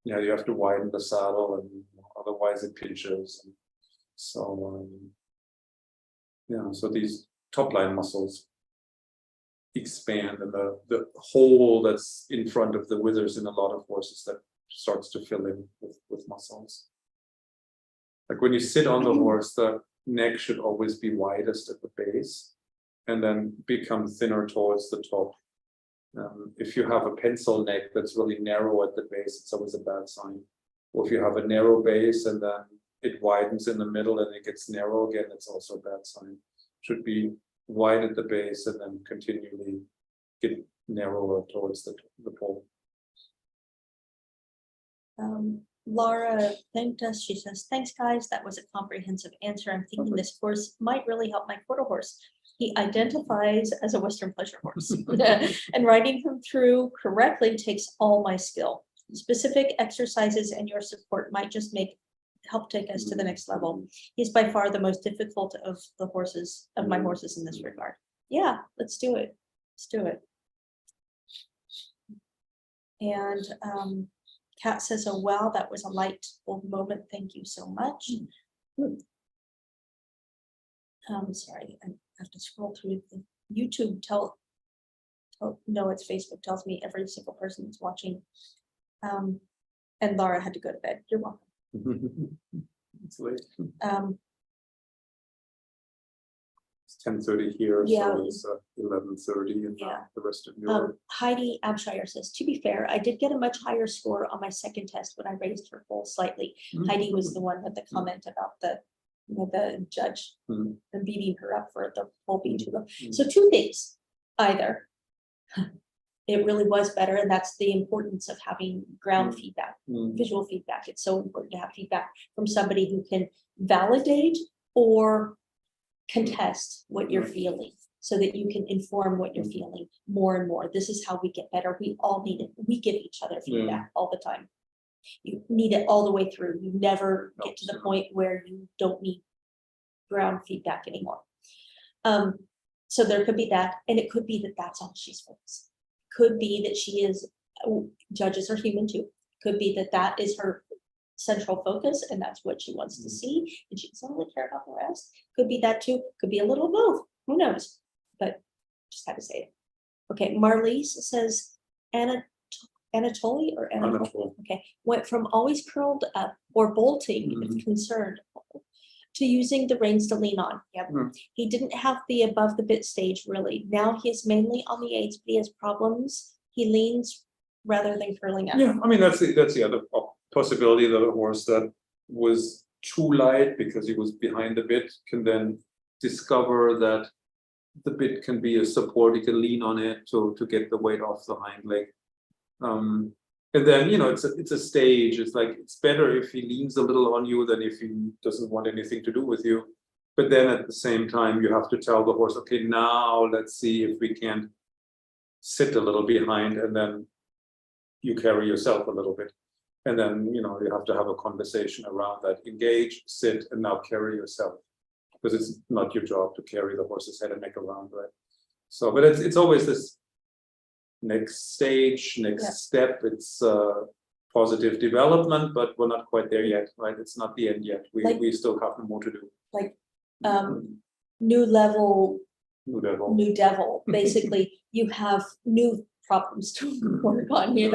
you have to widen the saddle, and otherwise it pinches. And so so these top line muscles expand, and the hole that's in front of the withers in a lot of horses that starts to fill in with muscles. Like when you sit on the horse, the neck should always be widest at the base and then become thinner towards the top. If you have a pencil neck that's really narrow at the base, it's always a bad sign. Or if you have a narrow base and then it widens in the middle and it gets narrow again, it's also a bad sign. Should be wide at the base and then continually get narrower towards the pole. Laura thanked us. She says, "Thanks, guys. That was a comprehensive answer. I'm thinking this course might really help my quarter horse. He identifies as a Western pleasure horse, and riding him through correctly takes all my skill. Specific exercises and your support might just help take us to the next level. He's by far the most difficult of my horses in this regard." Yeah, let's do it. Let's do it. And Kat says, "Oh, wow, that was a light bulb moment. Thank you so much." Sorry, I have to scroll through the YouTube. No, it's Facebook tells me every single person that's watching. And Laura had to go to bed. You're welcome. It's late. It's 10:30 here, so it's 11:30 in the rest of Europe. Heidi Abshire says, "To be fair, I did get a much higher score on my second test when I raised her pole slightly." Heidi was the one with the comment about the judge and beating her up for the pole being too low. So two things: either it really was better, and that's the importance of having ground feedback, visual feedback. It's so important to have feedback from somebody who can validate or contest what you're feeling, so that you can inform what you're feeling more and more. This is how we get better. We all need it. We give each other feedback all the time. You need it all the way through. You never get to the point where you don't need ground feedback anymore. So there could be that, and it could be that that's all she's focused. Could be that she is, judges are human too. Could be that that is her central focus, and that's what she wants to see, and she doesn't really care about the rest. Could be that too. Could be a little of both. Who knows? But just had to say it. Okay, Marlise says, Anatoly or Anatole? Okay, went from always curled up or bolting if concerned to using the reins to lean on. Yep. He didn't have the above the bit stage really. Now he is mainly on the aids, but he has problems. He leans rather than curling up. Yeah, I mean that's the other possibility that a horse that was too light because he was behind the bit can then discover that the bit can be a support. He can lean on it to get the weight off the hind leg. And then it's a stage. It's like it's better if he leans a little on you than if he doesn't want anything to do with you. But then at the same time, you have to tell the horse, okay, now let's see if we can sit a little behind, and then you carry yourself a little bit. And then you have to have a conversation around that. Engage, sit, and now carry yourself, because it's not your job to carry the horse's head and neck around, right? So, but it's always this next stage, next step. It's positive development, but we're not quite there yet, right? It's not the end yet. We still have more to do. Like new devil. Basically, you have new problems to work on. You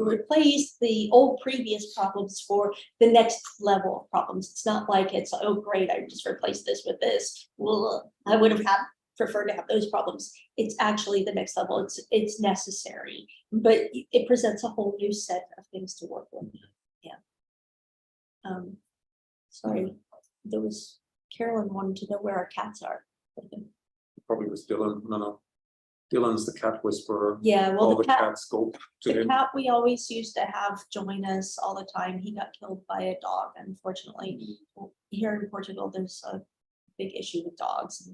replace the old previous problems for the next level of problems. It's not like it's, oh great, I just replaced this with this. Well, I would have had prefer to have those problems. It's actually the next level. It's necessary, but it presents a whole new set of things to work with. Yeah. Sorry, there was Carolyn wanted to know where our cats are. Probably was Dylan. No. Dylan's the cat whisperer. Yeah, well, All the the cat, cats go to the him. cat we always used to have join us all the time. He got killed by a dog, unfortunately. Here in Portugal, there's a big issue with dogs.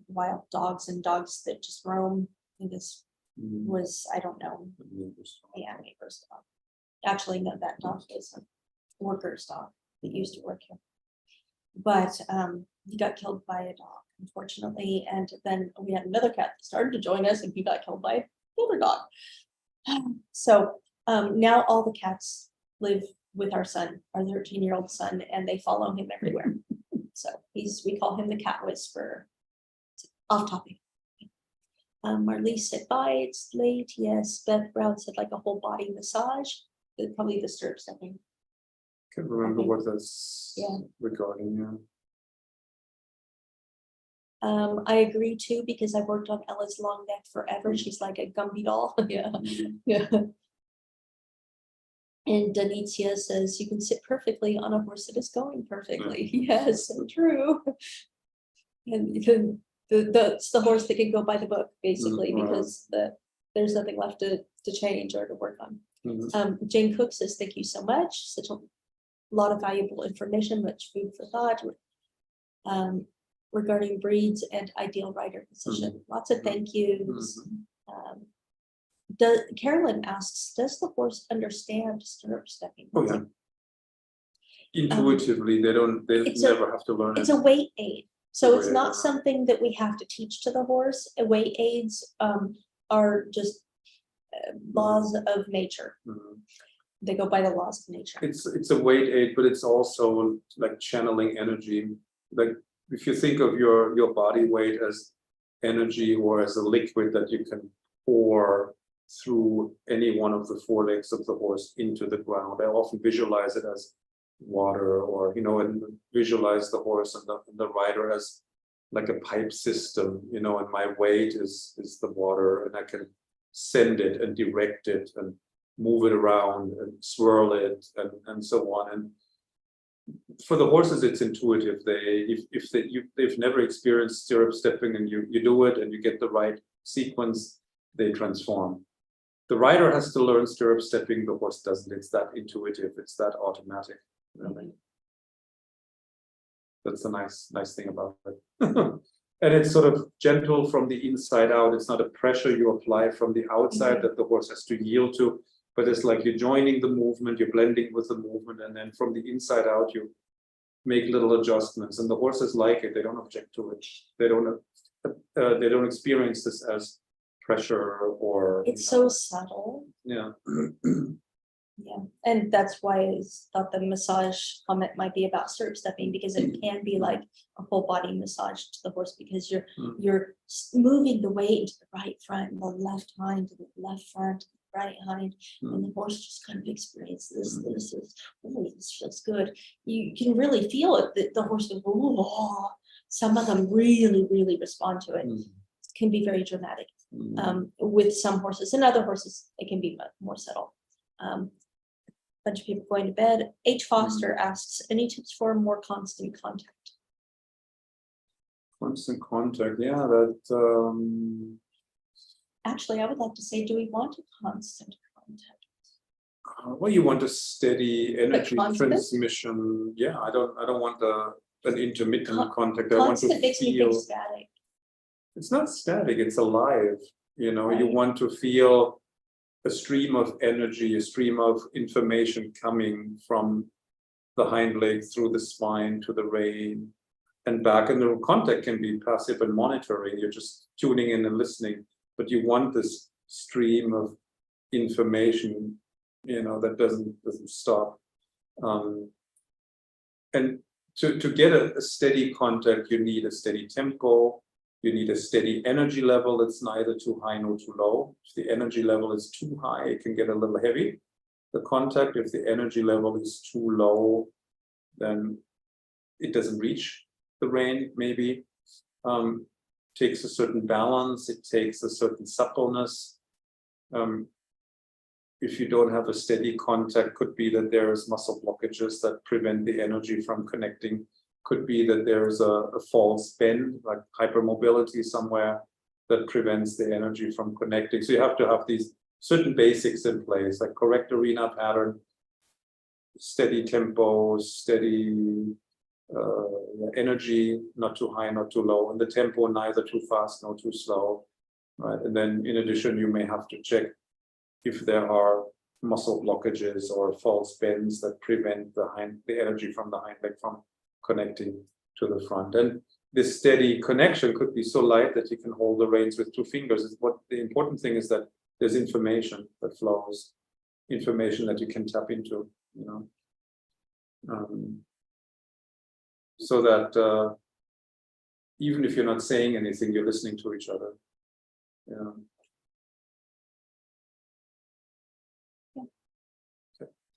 Wild dogs and dogs that just roam. I think this was, I don't know. Yeah, neighbor's dog. Actually, no, that dog is a worker's dog that used to work here. But he got killed by a dog, unfortunately. And then we had another cat that started to join us, and he got killed by another dog. So now all the cats live with our son, our 13-year-old son, and they follow him everywhere. So we call him the cat whisperer. Off topic. Marlise said, bye, it's late. Yes, Beth Brown said like a whole body massage. Probably the stirrup stepping. Can't remember what that's regarding. I agree too, because I've worked on Ella's long neck forever. She's like a Gumby doll. Yeah. And Danitia says you can sit perfectly on a horse that is going perfectly. Yes, so true. And it's the horse that can go by the book, basically, because there's nothing left to change or to work on. Jane Cook says, thank you so much. Such a lot of valuable information, much food for thought. Regarding breeds and ideal rider position. Lots of thank yous. Carolyn asks, does the horse understand stirrup stepping? Oh yeah. Intuitively, they never have to learn it. It's a weight aid. So it's not something that we have to teach to the horse. Weight aids are just laws of nature. They go by the laws of nature. It's a weight aid, but it's also like channeling energy. Like if you think of your body weight as energy or as a liquid that you can pour through any one of the forelegs of the horse into the ground. I often visualize it as water, or and visualize the horse and the rider as like a pipe system, and my weight is the water, and I can send it and direct it and move it around and swirl it and so on. And for the horses, it's intuitive. They've never experienced stirrup stepping, and you do it and you get the right sequence, they transform. The rider has to learn stirrup stepping, the horse doesn't. It's that intuitive, it's that automatic. Really. That's the nice thing about it. And it's sort of gentle from the inside out. It's not a pressure you apply from the outside that the horse has to yield to, but it's like you're joining the movement, you're blending with the movement, and then from the inside out you make little adjustments, and the horses like it. They don't object to it. They don't experience this as pressure or it's so subtle. Yeah. Yeah, and that's why I thought the massage comment might be about stirrup stepping, because it can be like a whole body massage to the horse, because you're moving the weight to the right front and the left hind to the left front, right hind, and the horse just kind of experiences this is, oh, this feels good. You can really feel it, that the horse goes, oh. Some of them really, really respond to it. It can be very dramatic with some horses, and other horses it can be more subtle. Bunch of people going to bed. H. Foster asks, any tips for more constant contact? Constant contact, yeah, that Actually, I would like to say, do we want a constant contact? Well, you want a steady energy constant? transmission. Yeah, I don't want an intermittent contact. I want to Constant makes me think feel static. it's not static, it's alive. You Right. want to feel a stream of energy, a stream of information coming from the hind leg through the spine to the rein and back. And the contact can be passive and monitoring. You're just tuning in and listening, but you want this stream of information, that doesn't stop. And to get a steady contact, you need a steady tempo. You need a steady energy level that's neither too high nor too low. If the energy level is too high, it can get a little heavy, the contact. If the energy level is too low, then it doesn't reach the rein, maybe. takes a certain balance, it takes a certain suppleness. If you don't have a steady contact, could be that there is muscle blockages that prevent the energy from connecting. Could be that there is a false bend, like hypermobility somewhere, that prevents the energy from connecting. So you have to have these certain basics in place, like correct arena pattern, steady tempo, steady energy, not too high, not too low, and the tempo neither too fast nor too slow, right? And then in addition, you may have to check if there are muscle blockages or false bends that prevent the energy from the hind leg from connecting to the front. And this steady connection could be so light that you can hold the reins with 2 fingers. What the important thing is that there's information that flows, information that you can tap into, you know, so that even if you're not saying anything, you're listening to each other. Yeah.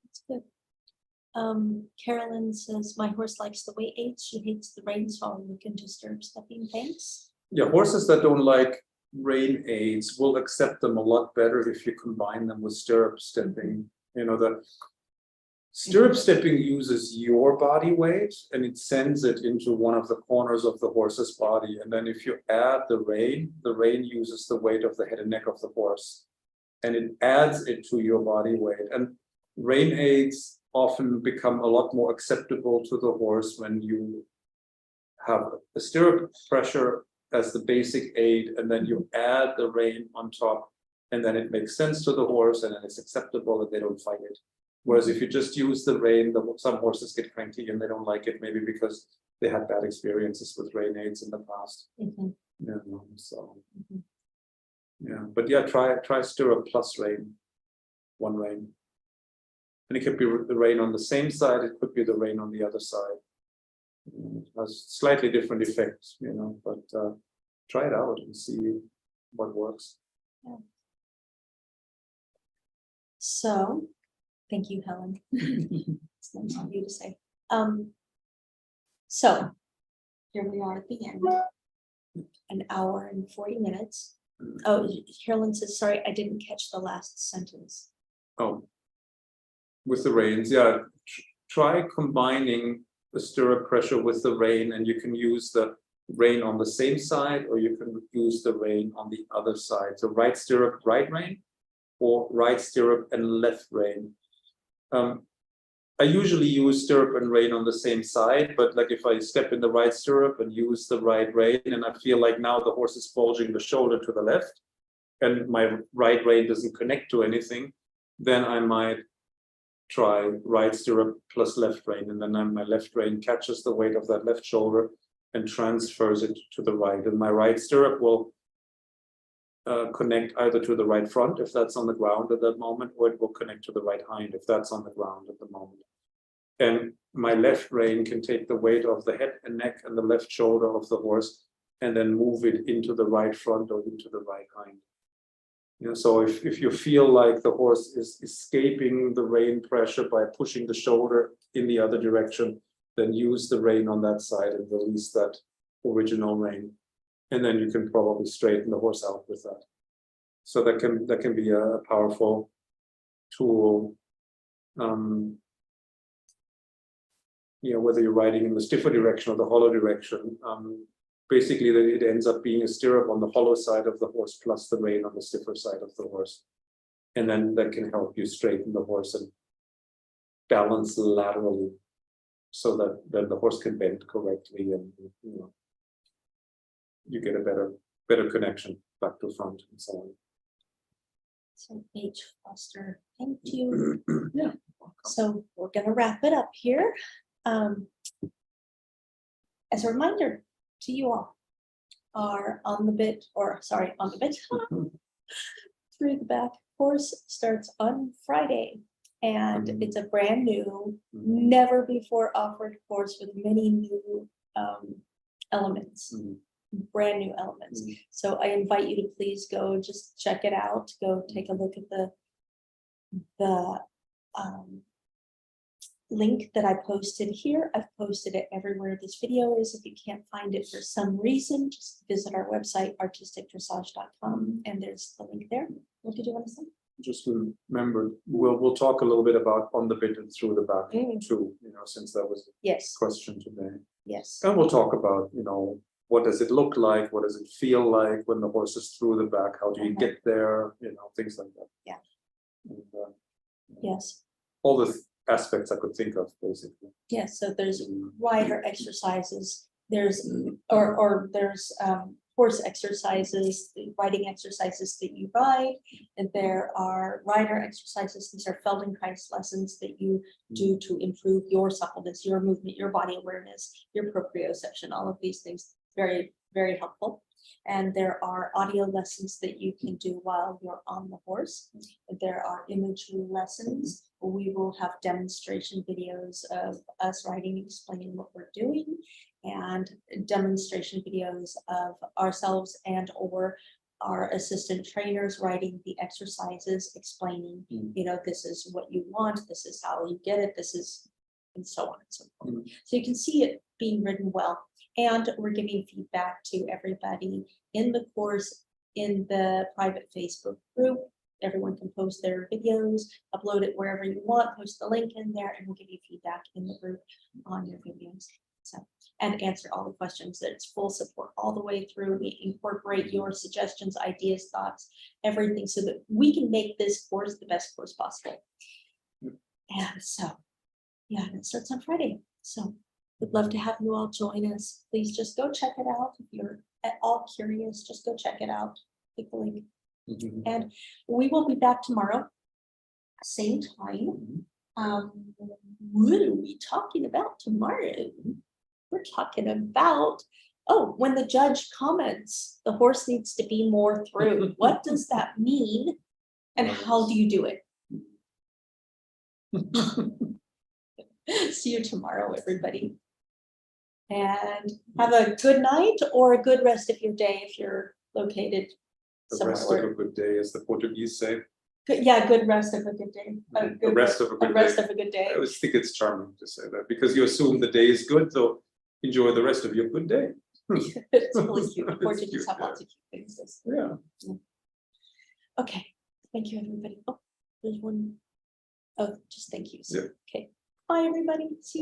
That's good. Carolyn says, my horse likes the weight aids. She hates the reins, so I'll look into stirrup stepping. Thanks. Yeah, horses that don't like rein aids will accept them a lot better if you combine them with stirrup stepping. You know, the stirrup stepping uses your body weight and it sends it into one of the corners of the horse's body. And then if you add the rein uses the weight of the head and neck of the horse and it adds it to your body weight. And rein aids often become a lot more acceptable to the horse when you have the stirrup pressure as the basic aid, and then you add the rein on top, and then it makes sense to the horse, and then it's acceptable and they don't fight it. Whereas if you just use the rein, some horses get cranky and they don't like it, maybe because they had bad experiences with rein aids in the past. Yeah, so yeah, but yeah, try stirrup plus rein, one rein. And it could be the rein on the same side, it could be the rein on the other side. It has slightly different effects, you know, but try it out and see what works. Yeah. So, thank you, Helen. It's nice of you to say. So, here we are at the end, an hour and 40 minutes. Oh, Carolyn says, sorry, I didn't catch the last sentence. Oh, with the reins, yeah. Try combining the stirrup pressure with the rein, and you can use the rein on the same side, or you can use the rein on the other side. So right stirrup, right rein, or right stirrup and left rein. I usually use stirrup and rein on the same side, but like if I step in the right stirrup and use the right rein, and I feel like now the horse is bulging the shoulder to the left, and my right rein doesn't connect to anything, then I might try right stirrup plus left rein, and then my left rein catches the weight of that left shoulder and transfers it to the right, and my right stirrup will connect either to the right front if that's on the ground at that moment, or it will connect to the right hind if that's on the ground at the moment. And my left rein can take the weight of the head and neck and the left shoulder of the horse and then move it into the right front or into the right hind. You know, so if you feel like the horse is escaping the rein pressure by pushing the shoulder in the other direction, then use the rein on that side and release that original rein. And then you can probably straighten the horse out with that. So that can be a powerful tool. You know, whether you're riding in the stiffer direction or the hollow direction, basically that it ends up being a stirrup on the hollow side of the horse plus the rein on the stiffer side of the horse. And then that can help you straighten the horse and balance laterally so that then the horse can bend correctly, and you know, you get a better connection back to front and so on. So H. Foster, thank you. Yeah. So we're going to wrap it up here. As a reminder to you all, our on the bit through the back course starts on Friday, and it's a brand new, never before offered course with many new elements. Brand new elements. So I invite you to please go just check it out. Go take a look at the link that I posted here. I've posted it everywhere this video is. If you can't find it for some reason, just visit our website, artisticdressage.com, and there's the link there. What did you want to say? Just remember, we'll talk a little bit about on the bit and through the back too, since that was Yes. a question today. Yes. And we'll talk about, what does it look like? What does it feel like when the horse is through the back? How do you get there? Things like that. Yeah. And, Yes. all the aspects I could think of, basically. Yes. So there's rider exercises. There's there's horse exercises, riding exercises that you ride, and there are rider exercises. These are Feldenkrais lessons that you do to improve your suppleness, your movement, your body awareness, your proprioception, all of these things. Very, very helpful. And there are audio lessons that you can do while you're on the horse. There are imagery lessons. We will have demonstration videos of us riding, explaining what we're doing, and demonstration videos of ourselves and or our assistant trainers writing the exercises, explaining, this is what you want, this is how you get it, this is, and so on and so forth. So you can see it being written well. And we're giving feedback to everybody in the course, in the private Facebook group. Everyone can post their videos, upload it wherever you want, post the link in there, and we'll give you feedback in the group on your videos. So, and answer all the questions. It's full support all the way through. We incorporate your suggestions, ideas, thoughts, everything, so that we can make this course the best course possible. And so, yeah, and it starts on Friday. So we'd love to have you all join us. Please just go check it out. If you're at all curious, just go check it out. Click the link. And we will be back tomorrow, same time. What are we talking about tomorrow? We're talking about, when the judge comments, the horse needs to be more through. What does that mean? And how do you do it? See you tomorrow, everybody. And have a good night or a good rest of your day if you're located The rest of a good day, as the Portuguese say. Good, yeah, good rest of a good day. The rest of a good day. Of a good day. I always think it's charming to say that because you assume the day is good, so enjoy the rest of your good day. It's really cute. Portuguese have lots of cute things. Yeah. Okay. Thank you, everybody. Oh, there's one. Oh, just thank you. Yeah. Okay. Bye, everybody. See you.